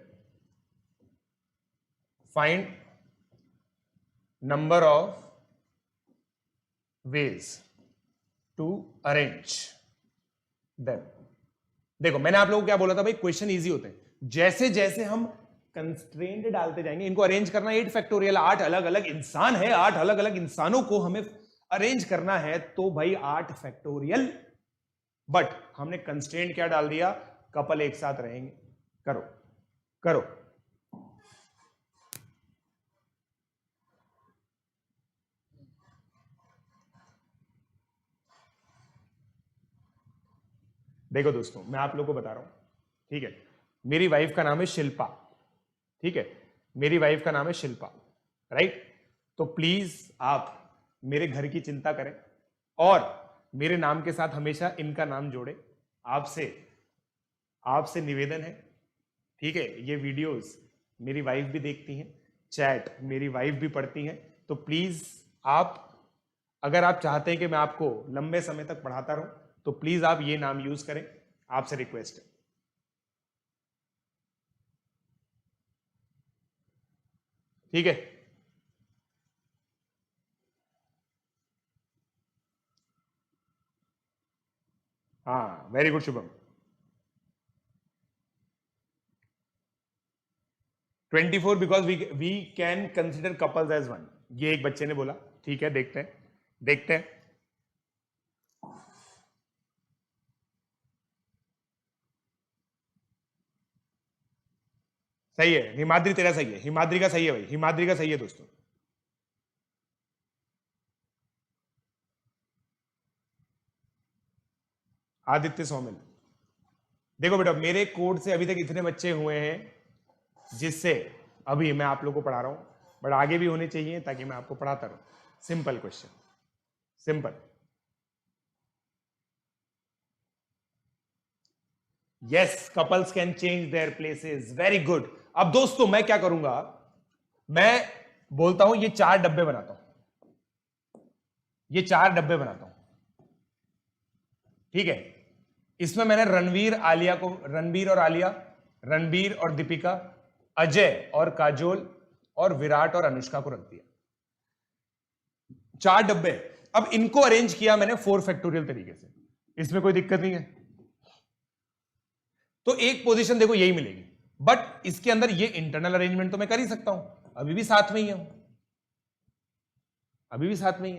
find number of ways to arrange them। देखो मैंने आप लोगों को क्या बोला था भाई, क्वेश्चन इजी होते हैं, जैसे जैसे हम कंस्ट्रेंट डालते जाएंगे, इनको अरेंज करना 8 फैक्टोरियल, 8 अलग अलग इंसान है, 8 अलग अलग इंसानों को हमें अरेंज करना है, तो भाई 8 फैक्टोरियल। बट हमने कंस्ट्रेंट क्या डाल दिया, कपल एक साथ रहेंगे। करो करो, देखो दोस्तों मैं आप लोगों को बता रहा हूं, ठीक है। मेरी वाइफ का नाम है शिल्पा, ठीक है, मेरी वाइफ का नाम है शिल्पा, राइट। तो प्लीज आप मेरे घर की चिंता करें और मेरे नाम के साथ हमेशा इनका नाम जोड़े। आपसे निवेदन है, ठीक है। ये वीडियोस मेरी वाइफ भी देखती हैं, चैट मेरी वाइफ भी पढ़ती हैं, तो प्लीज आप, अगर आप चाहते हैं कि मैं आपको लंबे समय तक पढ़ाता रहूं, तो प्लीज आप ये नाम यूज करें, आपसे रिक्वेस्ट है, ठीक है। हाँ very good Shubham. 24 because we can consider couples as one, ये एक बच्चे ने बोला, ठीक है। देखते हैं सही है हिमाद्री, तेरा सही है, हिमाद्री का सही है भाई, हिमाद्री का सही है दोस्तों। आदित्य सोमिल, देखो बेटा मेरे कोड से अभी तक इतने बच्चे हुए हैं जिससे अभी मैं आप लोगों को पढ़ा रहा हूं, बट आगे भी होने चाहिए ताकि मैं आपको पढ़ाता रहूं। Simple question, simple. Yes, couples can change their places, very good. अब दोस्तों मैं क्या करूंगा, मैं बोलता हूं ये 4 डब्बे बनाता हूं, ये 4 डब्बे बनाता हूं, ठीक है। इसमें मैंने रणवीर और आलिया, रणबीर और दीपिका, अजय और काजोल और विराट और अनुष्का को रख दिया, 4 डब्बे। अब इनको अरेंज किया मैंने 4 फैक्टोरियल तरीके से, इसमें कोई दिक्कत नहीं है। तो एक पोजीशन देखो यही मिलेगी, बट इसके अंदर ये इंटरनल अरेंजमेंट तो मैं कर ही सकता हूं, अभी भी साथ में ही हूं, अभी भी साथ में ही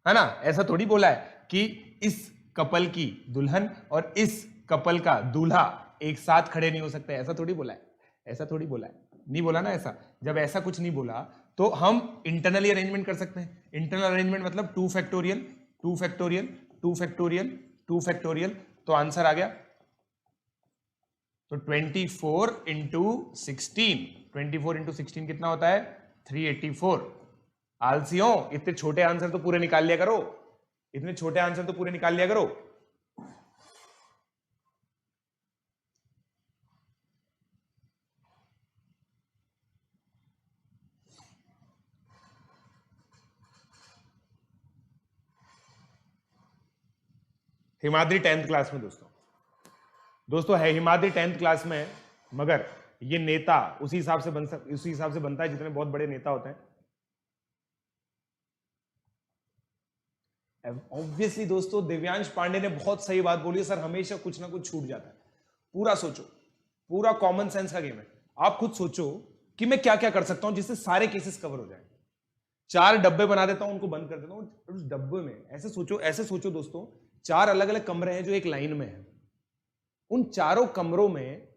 है ना। ऐसा थोड़ी बोला है कि इस कपल की दुल्हन और इस कपल का दूल्हा एक साथ खड़े नहीं हो सकते, ऐसा थोड़ी बोला है, ऐसा थोड़ी बोला है, नहीं बोला ना ऐसा। जब ऐसा कुछ नहीं बोला तो हम इंटरनली अरेंजमेंट कर सकते हैं। इंटरनल अरेंजमेंट मतलब 2 फैक्टोरियल 2 फैक्टोरियल 2 फैक्टोरियल 2 फैक्टोरियल, तो आंसर आ गया। तो 24 इंटू 16, 24 इंटू 16 कितना होता है? 384। आलसियों, इतने छोटे आंसर तो पूरे निकाल लिया करो, इतने छोटे आंसर तो पूरे निकाल लिया करो। हिमाद्री 10th क्लास में दोस्तों है हिमाद्री 10th क्लास में है, मगर ये नेता उसी हिसाब से उसी हिसाब से बनता है जितने बहुत बड़े नेता होते हैं। ऑब्वियसली दोस्तों दिव्यांश पांडे ने बहुत सही बात बोली है, सर हमेशा कुछ ना कुछ छूट जाता है। पूरा सोचो, पूरा कॉमन सेंस का गेम है। आप खुद सोचो कि मैं क्या क्या कर सकता हूं जिससे सारे केसेस कवर हो जाए। 4 डब्बे बना देता हूं, उनको बंद कर देता हूं। उस डब्बे में ऐसे सोचो दोस्तों, 4 अलग अलग कमरे हैं जो एक लाइन में है। उन चारों कमरों में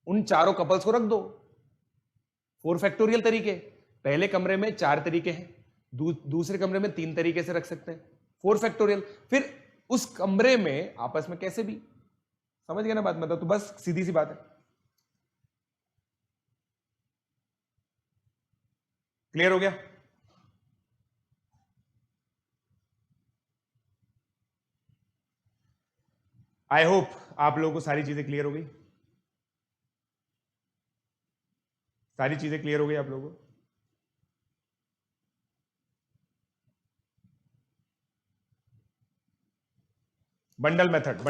उन चारों कपल्स को रख दो। 4 फैक्टोरियल तरीके, पहले कमरे में 4 तरीके हैं, दूसरे कमरे में 3 तरीके से रख सकते हैं। 4 फैक्टोरियल, फिर उस कमरे में आपस में कैसे भी, समझ गए ना बात? मतलब तो बस सीधी सी बात है। क्लियर हो गया? आई होप आप लोगों को सारी चीजें क्लियर हो गई। सारी चीजें क्लियर हो गई आप लोगों को? बंडल मेथड,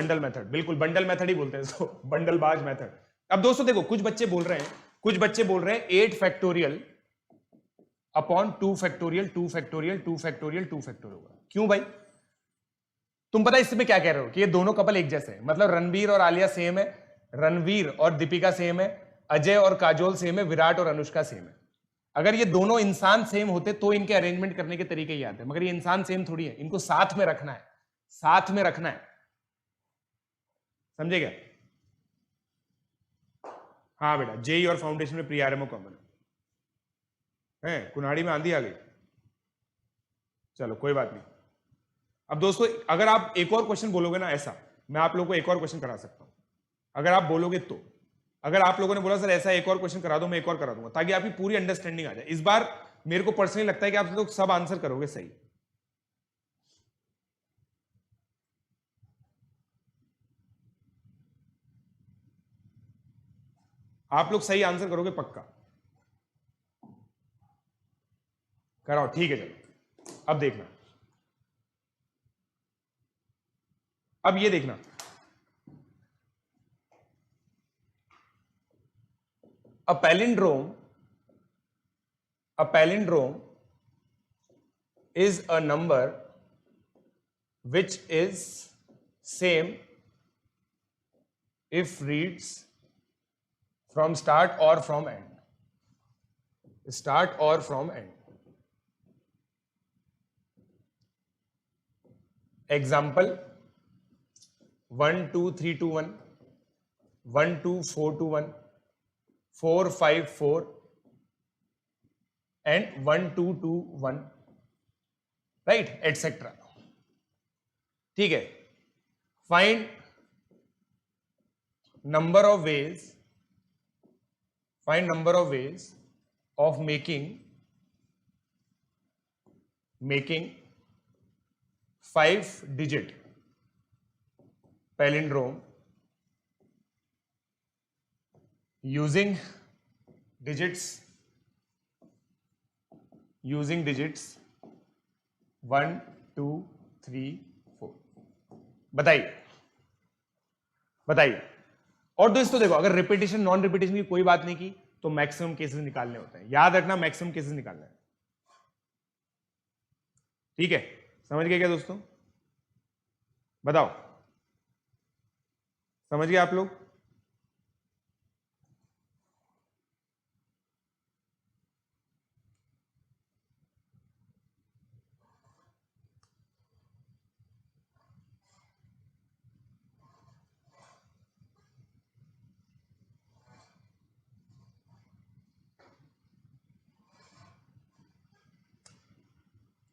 बिल्कुल बंडल मेथड ही बोलते हैं इसको, बंडलबाज मेथड। अब दोस्तों देखो, कुछ बच्चे बोल रहे हैं 8 factorial upon 2 factorial 2 factorial 2 factorial 2 factorial होगा। क्यों भाई? तुम पता है इसमें क्या कह रहे हो कि ये दोनों कपल एक जैसे हैं, मतलब रणवीर और आलिया सेम है, रणवीर और दीपिका सेम है, अजय और काजोल सेम है, विराट और अनुष्का सेम है। अगर ये दोनों इंसान सेम होते तो इनके अरेंजमेंट करने के तरीके ही आते, मगर ये इंसान सेम थोड़ी है, इनको साथ में रखना है, साथ में रखना है। समझे क्या? हाँ बेटा, जेई और फाउंडेशन में प्री आरएमओ कॉमन है। कुन्हाड़ी में आंधी आ गई, चलो कोई बात नहीं। अब दोस्तों अगर आप एक और क्वेश्चन बोलोगे ना ऐसा, मैं आप लोगों को एक और क्वेश्चन करा सकता हूं अगर आप बोलोगे तो। अगर आप लोगों ने बोला सर ऐसा एक और क्वेश्चन करा दो, मैं एक और करा दूंगा, ताकि आपकी पूरी अंडरस्टैंडिंग आ जाए। इस बार मेरे को पर्सनली लगता है कि आप लोग सब आंसर करोगे सही। आप लोग सही आंसर करोगे पक्का। कराओ, ठीक है चलो। अब देखना, अब ये देखना, a palindrome is a number which is same if reads from start or from end. Example 1 2 3 2 1, 1 2 4 2 1, 4 5 4 and 1 2 2 1, right, etc. ठीक है? Find number of ways of making 5-digit palindrome using digits 1 2 3 4। बताइए। और दोस्तों देखो, अगर रिपीटेशन नॉन रिपीटेशन की कोई बात नहीं की तो मैक्सिमम केसेस निकालने होते हैं। याद रखना, मैक्सिमम केसेस निकालना है। ठीक है, समझ गए क्या दोस्तों? बताओ, समझ गए आप लोग?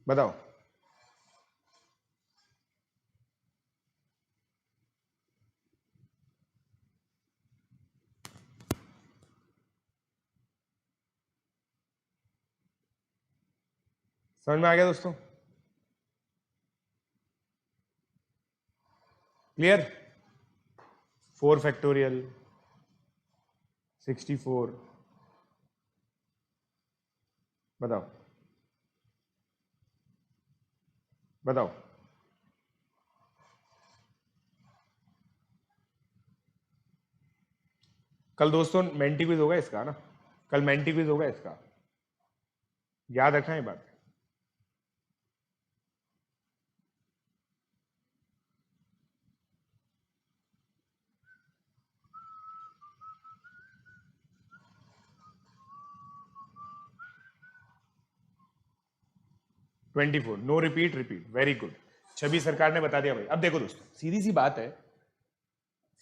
बताओ। समझ में आ गया दोस्तों? क्लियर? 4 फैक्टोरियल 64, बताओ बताओ। कल दोस्तों मेंटी क्विज होगा इसका ना, कल मेंटी क्विज होगा इसका, याद रखना ये बात। Twenty four, no repeat repeat, very good. Chhavi Sarkar ने बता दिया भाई। अब देखो दोस्तों, सीधी सी बात है,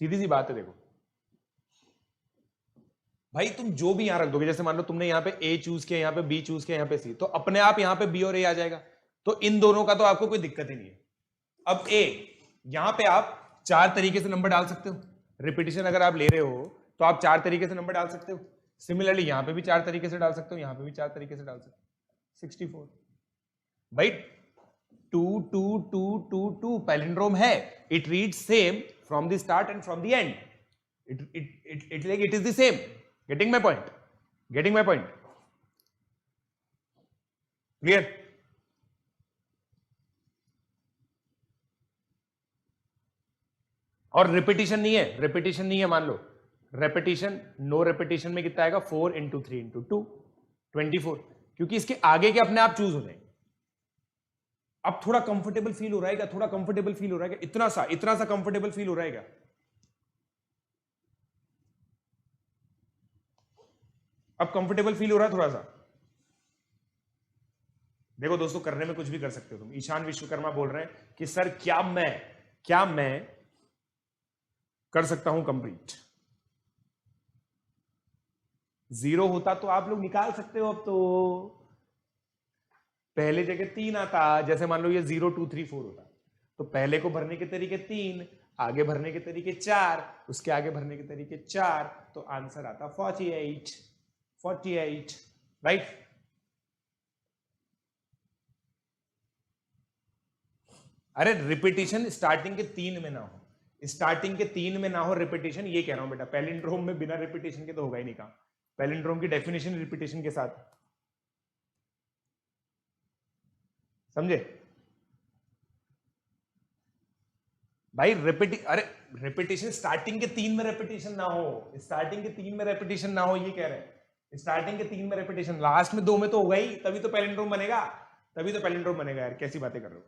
सीधी सी बात है, देखो भाई तुम जो भी यहां रख दोगे, जैसे मान लो तुमने यहाँ पे ए चूज किया, यहाँ पे बी चूज किया, यहाँ पे सी, तो अपने आप यहाँ पे बी और ए आ जाएगा। तो इन दोनों का तो आपको कोई दिक्कत ही नहीं है। अब ए, यहां पे आप 4 तरीके से नंबर डाल सकते हो। रिपीटिशन अगर आप ले रहे हो तो आप 4 तरीके से नंबर डाल सकते हो। सिमिलरली यहां पे भी 4 तरीके से डाल सकते हो, यहां पे भी 4 तरीके से डाल सकते हो। 64 भाई, 2 2 2 2 2 पैलिंड्रोम है। It reads same from the start and from the end. It is the same. Getting my point? Getting my point? Clear? और रिपीटिशन नहीं है, रिपीटिशन नहीं है, मान लो रेपिटेशन, नो रेपिटेशन में कितना आएगा? 4 इंटू 3 इंटू 2, 24, क्योंकि इसके आगे के अपने आप चूज हो जाएंगे। अब थोड़ा कंफर्टेबल फील हो रहा है क्या? थोड़ा कंफर्टेबल फील हो रहा है क्या? इतना सा कंफर्टेबल फील हो रहा है क्या? अब कंफर्टेबल फील हो रहा है थोड़ा सा? देखो दोस्तों, करने में कुछ भी कर सकते हो तुम। ईशान विश्वकर्मा बोल रहे हैं कि सर क्या मैं कर सकता हूं कंप्लीट? 0 होता तो आप लोग निकाल सकते हो। अब तो पहले जगह 3 आता, जैसे मान लो ये 0 2 3 4 होता, तो पहले को भरने के तरीके 3, आगे भरने के तरीके 4, उसके आगे भरने के तरीके 4, तो आंसर आता 48। 48 राइट? अरे रिपीटिशन स्टार्टिंग के 3 में ना हो, स्टार्टिंग के 3 में ना हो रिपीटिशन, ये कह रहा हूं बेटा। पैलिंड्रोम में बिना रिपीटिशन के तो होगा ही नहीं काम। पैलिंड्रोम की डेफिनेशन रिपीटिशन के साथ, समझे भाई? रिपीटिशन स्टार्टिंग के 3 में रिपीटिशन ना हो, स्टार्टिंग के 3 में रिपीटिशन ना हो, ये कह रहे हैं। स्टार्टिंग के 3 में रिपीटिशन, लास्ट में 2 में तो होगा ही, तभी तो पैलिंड्रोम बनेगा। तभी तो पैलिंड्रोम बनेगा यार, कैसी बातें कर रहे हो?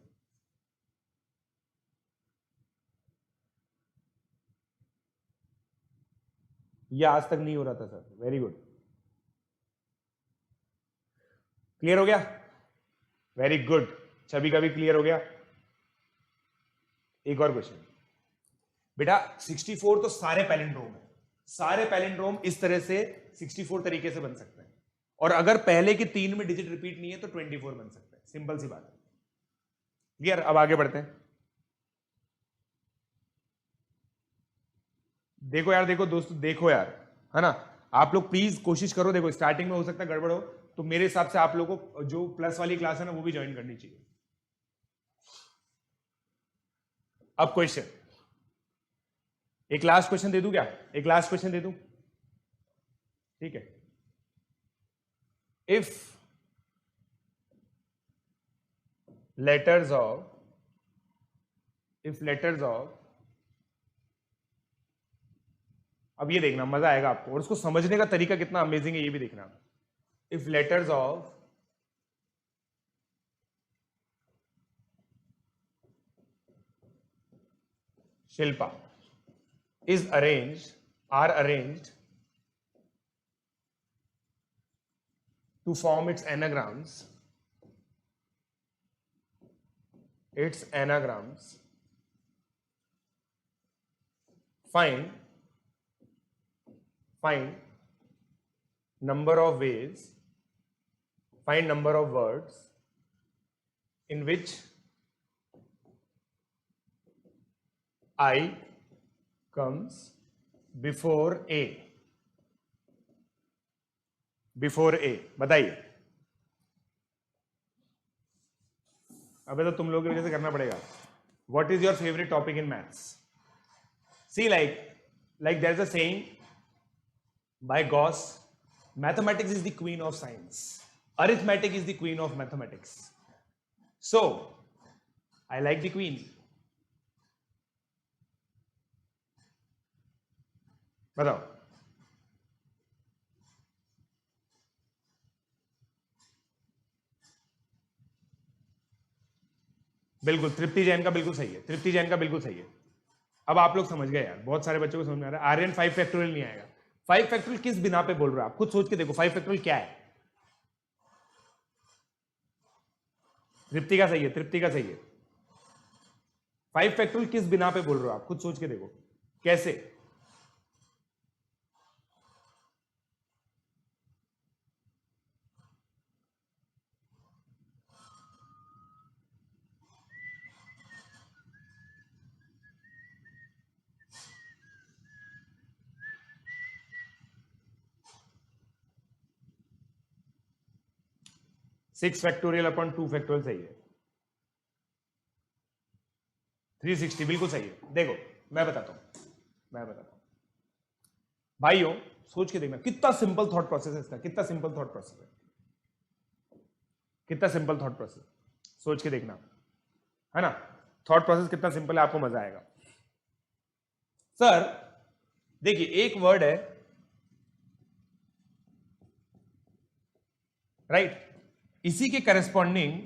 ये आज तक नहीं हो रहा था सर। वेरी गुड, क्लियर हो गया? वेरी गुड, छवि का भी क्लियर हो गया। एक और क्वेश्चन बेटा। 64 तो सारे पैलिंड्रोम है, सारे पैलिंड्रोम इस तरह से 64 तरीके से बन सकते हैं। और अगर पहले के 3 में डिजिट रिपीट नहीं है तो 24 बन सकते हैं। सिंपल सी बात है। क्लियर? अब आगे बढ़ते हैं। देखो यार, देखो दोस्तों, देखो यार, है ना? आप लोग प्लीज कोशिश करो। देखो स्टार्टिंग में हो सकता है गड़बड़ हो, तो मेरे हिसाब से आप लोगों को जो प्लस वाली क्लास है ना, वो भी ज्वाइन करनी चाहिए। अब क्वेश्चन, एक लास्ट क्वेश्चन दे दूं क्या? एक लास्ट क्वेश्चन दे दूं, ठीक है? इफ लेटर्स ऑफ अब ये देखना, मजा आएगा आपको, और उसको समझने का तरीका कितना अमेजिंग है ये भी देखना। If letters of Shilpa are arranged to form its anagrams, find number of ways, find number of words in which I comes before A। बताइए। अबे तो तुम लोगों की वजह से करना पड़ेगा. What is your favorite topic in maths? See, like there's a saying by Gauss, mathematics is the queen of science. Arithmetic is the queen of mathematics. So, I like the queen. बताओ. बिल्कुल तृप्ति जैन का बिल्कुल सही है. तृप्ति जैन का बिल्कुल सही है. अब आप लोग समझ गए यार, बहुत सारे बच्चों को समझ में आ रहा है. आर्यन 5 फैक्टोरियल नहीं आएगा. 5 फैक्टोरियल किस बिना पे बोल रहे हो आप? खुद सोच के देखो 5 फैक्टोरियल क्या है. तृप्ति का सही है. तृप्ति का सही है. 5 फैक्टोरियल किस बिना पे बोल रहे हो आप? खुद सोच के देखो कैसे. सिक्स फैक्टोरियल अपॉन 2 फैक्टोरियल सही है. 360 बिल्कुल सही है. देखो मैं बताता हूं भाइयों, सोच के देखना कितना सिंपल थॉट प्रोसेस है इसका. कितना सिंपल थॉट प्रोसेस है. कितना सिंपल थॉट प्रोसेस. सोच के देखना है ना. थॉट प्रोसेस कितना सिंपल है, आपको मजा आएगा. सर देखिए एक वर्ड है राइट, इसी के करेस्पॉन्डिंग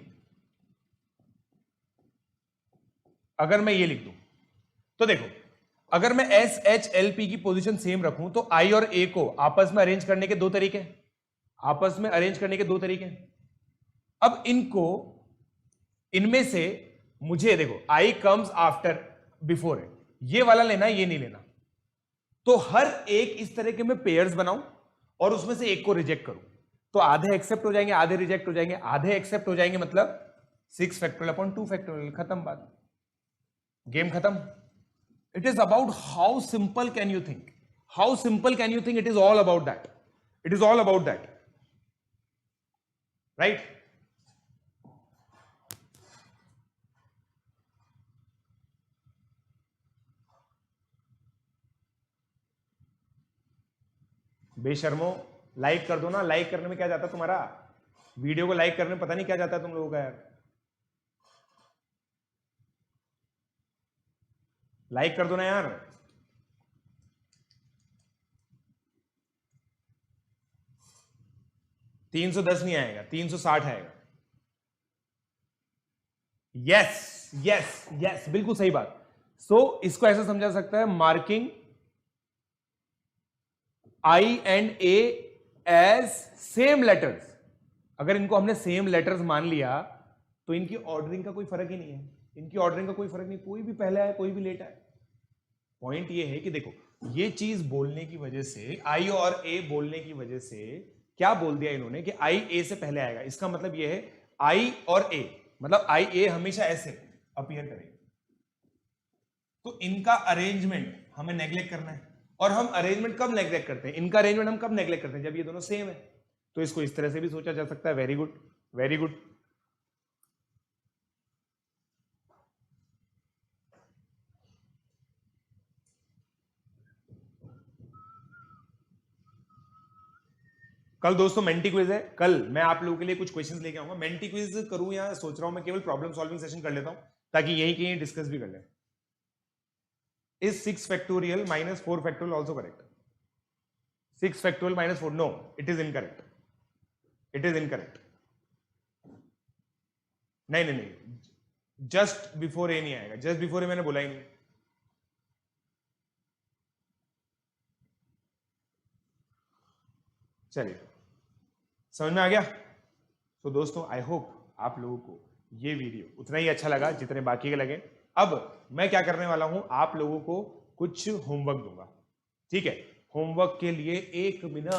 अगर मैं ये लिख दूं तो देखो, अगर मैं एस एच एल पी की पोजीशन सेम रखूं तो आई और ए को आपस में अरेंज करने के दो तरीके हैं. आपस में अरेंज करने के दो तरीके हैं. अब इनमें से मुझे देखो आई कम्स आफ्टर बिफोर है, ये वाला लेना है, ये नहीं लेना. तो हर एक इस तरह के मैं पेयर्स बनाऊं और उसमें से एक को रिजेक्ट करूं तो आधे एक्सेप्ट हो जाएंगे, आधे रिजेक्ट हो जाएंगे. आधे एक्सेप्ट हो जाएंगे मतलब 6 फैक्टोरियल अपॉन 2 फैक्टोरियल. खत्म बात, गेम खत्म. It is about how simple can you think. How simple can you think. It is all about that. It is all about that. Right. बेशर्मो लाइक कर दो ना. लाइक करने में क्या जाता तुम्हारा? वीडियो को लाइक करने में पता नहीं क्या जाता है तुम लोगों का यार. लाइक कर दो ना यार. $310 नहीं आएगा, 360 आएगा. यस यस यस बिल्कुल सही बात. सो इसको ऐसा समझा सकता है, marking I and A as same letters. अगर इनको हमने सेम लेटर्स मान लिया तो इनकी ऑर्डरिंग का कोई फर्क ही नहीं है. इनकी ऑर्डरिंग का कोई फर्क नहीं, कोई भी पहले आए कोई भी लेट आए. पॉइंट ये है कि देखो ये चीज बोलने की वजह से, आई और ए बोलने की वजह से क्या बोल दिया इन्होंने कि आई ए से पहले आएगा. इसका मतलब ये है आई और ए, मतलब आई ए हमेशा ऐसे अपीयर करेंगे. तो इनका अरेंजमेंट हमें नेग्लेक्ट करना है. और हम अरेंजमेंट कब नेग्लेक्ट करते हैं? इनका अरेंजमेंट हम कब नेग्लेक्ट करते हैं? जब ये दोनों सेम है. तो इसको इस तरह से भी सोचा जा सकता है. Very good, very good. कल दोस्तों मेंटी क्विज है. कल मैं आप लोगों के लिए कुछ क्वेश्चंस लेके आऊंगा. मेंटी क्विज करूं या सोच रहा हूं मैं केवल प्रॉब्लम सॉल्विंग सेशन कर लेता हूं ताकि यही कहीं डिस्कस भी कर लें. Is 6 factorial minus 4 factorial also correct? 6 factorial minus 4. No, it is incorrect. It is incorrect. नहीं. Just before A नहीं आएगा. Just before A मैंने बोला ही नहीं. चलिए समझ में आ गया. तो दोस्तों आई होप आप लोगों को ये वीडियो उतना ही अच्छा लगा जितने बाकी के लगे. अब मैं क्या करने वाला हूं, आप लोगों को कुछ होमवर्क दूंगा. ठीक है, होमवर्क के लिए एक मिनट.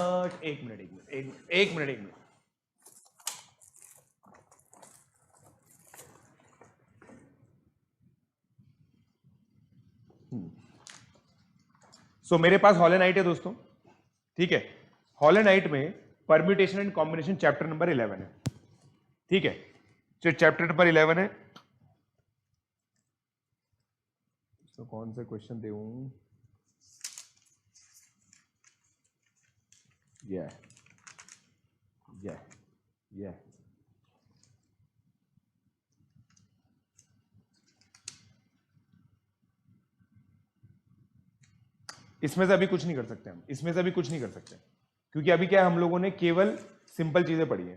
सो मेरे पास हॉलेनाइट है दोस्तों. ठीक है, हॉलेनाइट में permutation and combination chapter number 11 है. ठीक है, जो चैप्टर नंबर 11 है, तो कौन से क्वेश्चन दे? ये इसमें से अभी कुछ नहीं कर सकते हम, इसमें से अभी कुछ नहीं कर सकते, क्योंकि अभी क्या है, हम लोगों ने केवल सिंपल चीजें पढ़ी है,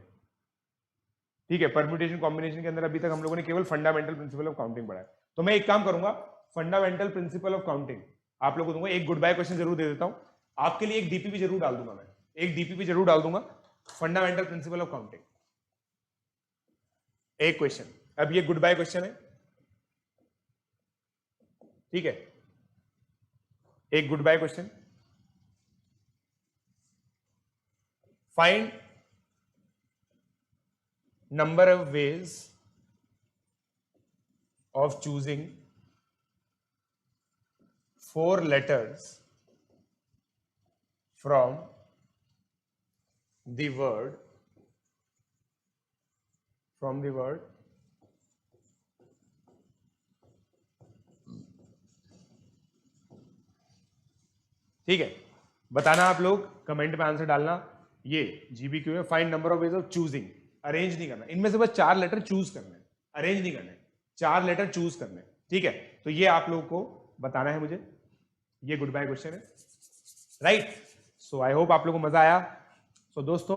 ठीक है। परम्यूटेशन कॉम्बिनेशन के अंदर अभी तक हम लोगों ने केवल फंडामेंटल प्रिंसिपल ऑफ काउंटिंग पढ़ा है। तो मैं एक काम करूंगा, फंडामेंटल प्रिंसिपल ऑफ काउंटिंग आप लोगों को दूंगा, एक गुड बाय क्वेश्चन जरूर दे देता हूं आपके लिए, एक डीपीपी जरूर डाल दूंगा, मैं एक डीपीपी जरूर डाल दूंगा, फंडामेंटल प्रिंसिपल ऑफ काउंटिंग, एक क्वेश्चन। अब ये गुड बाय क्वेश्चन है, ठीक है, एक good by question. Find number of ways of choosing 4 letters from the word ठीक है। बताना आप लोग, कमेंट में आंसर डालना। ये जीबीक्यू है, find number of ways of choosing, arrange नहीं करना, इनमें से बस 4 लेटर चूज करने हैं, अरेंज नहीं करना है, 4 लेटर चूज करने हैं, ठीक है। तो ये आप लोगों को बताना है मुझे, ये गुड बाय क्वेश्चन है, राइट। सो आई होप आप लोगों को मजा आया। सो दोस्तों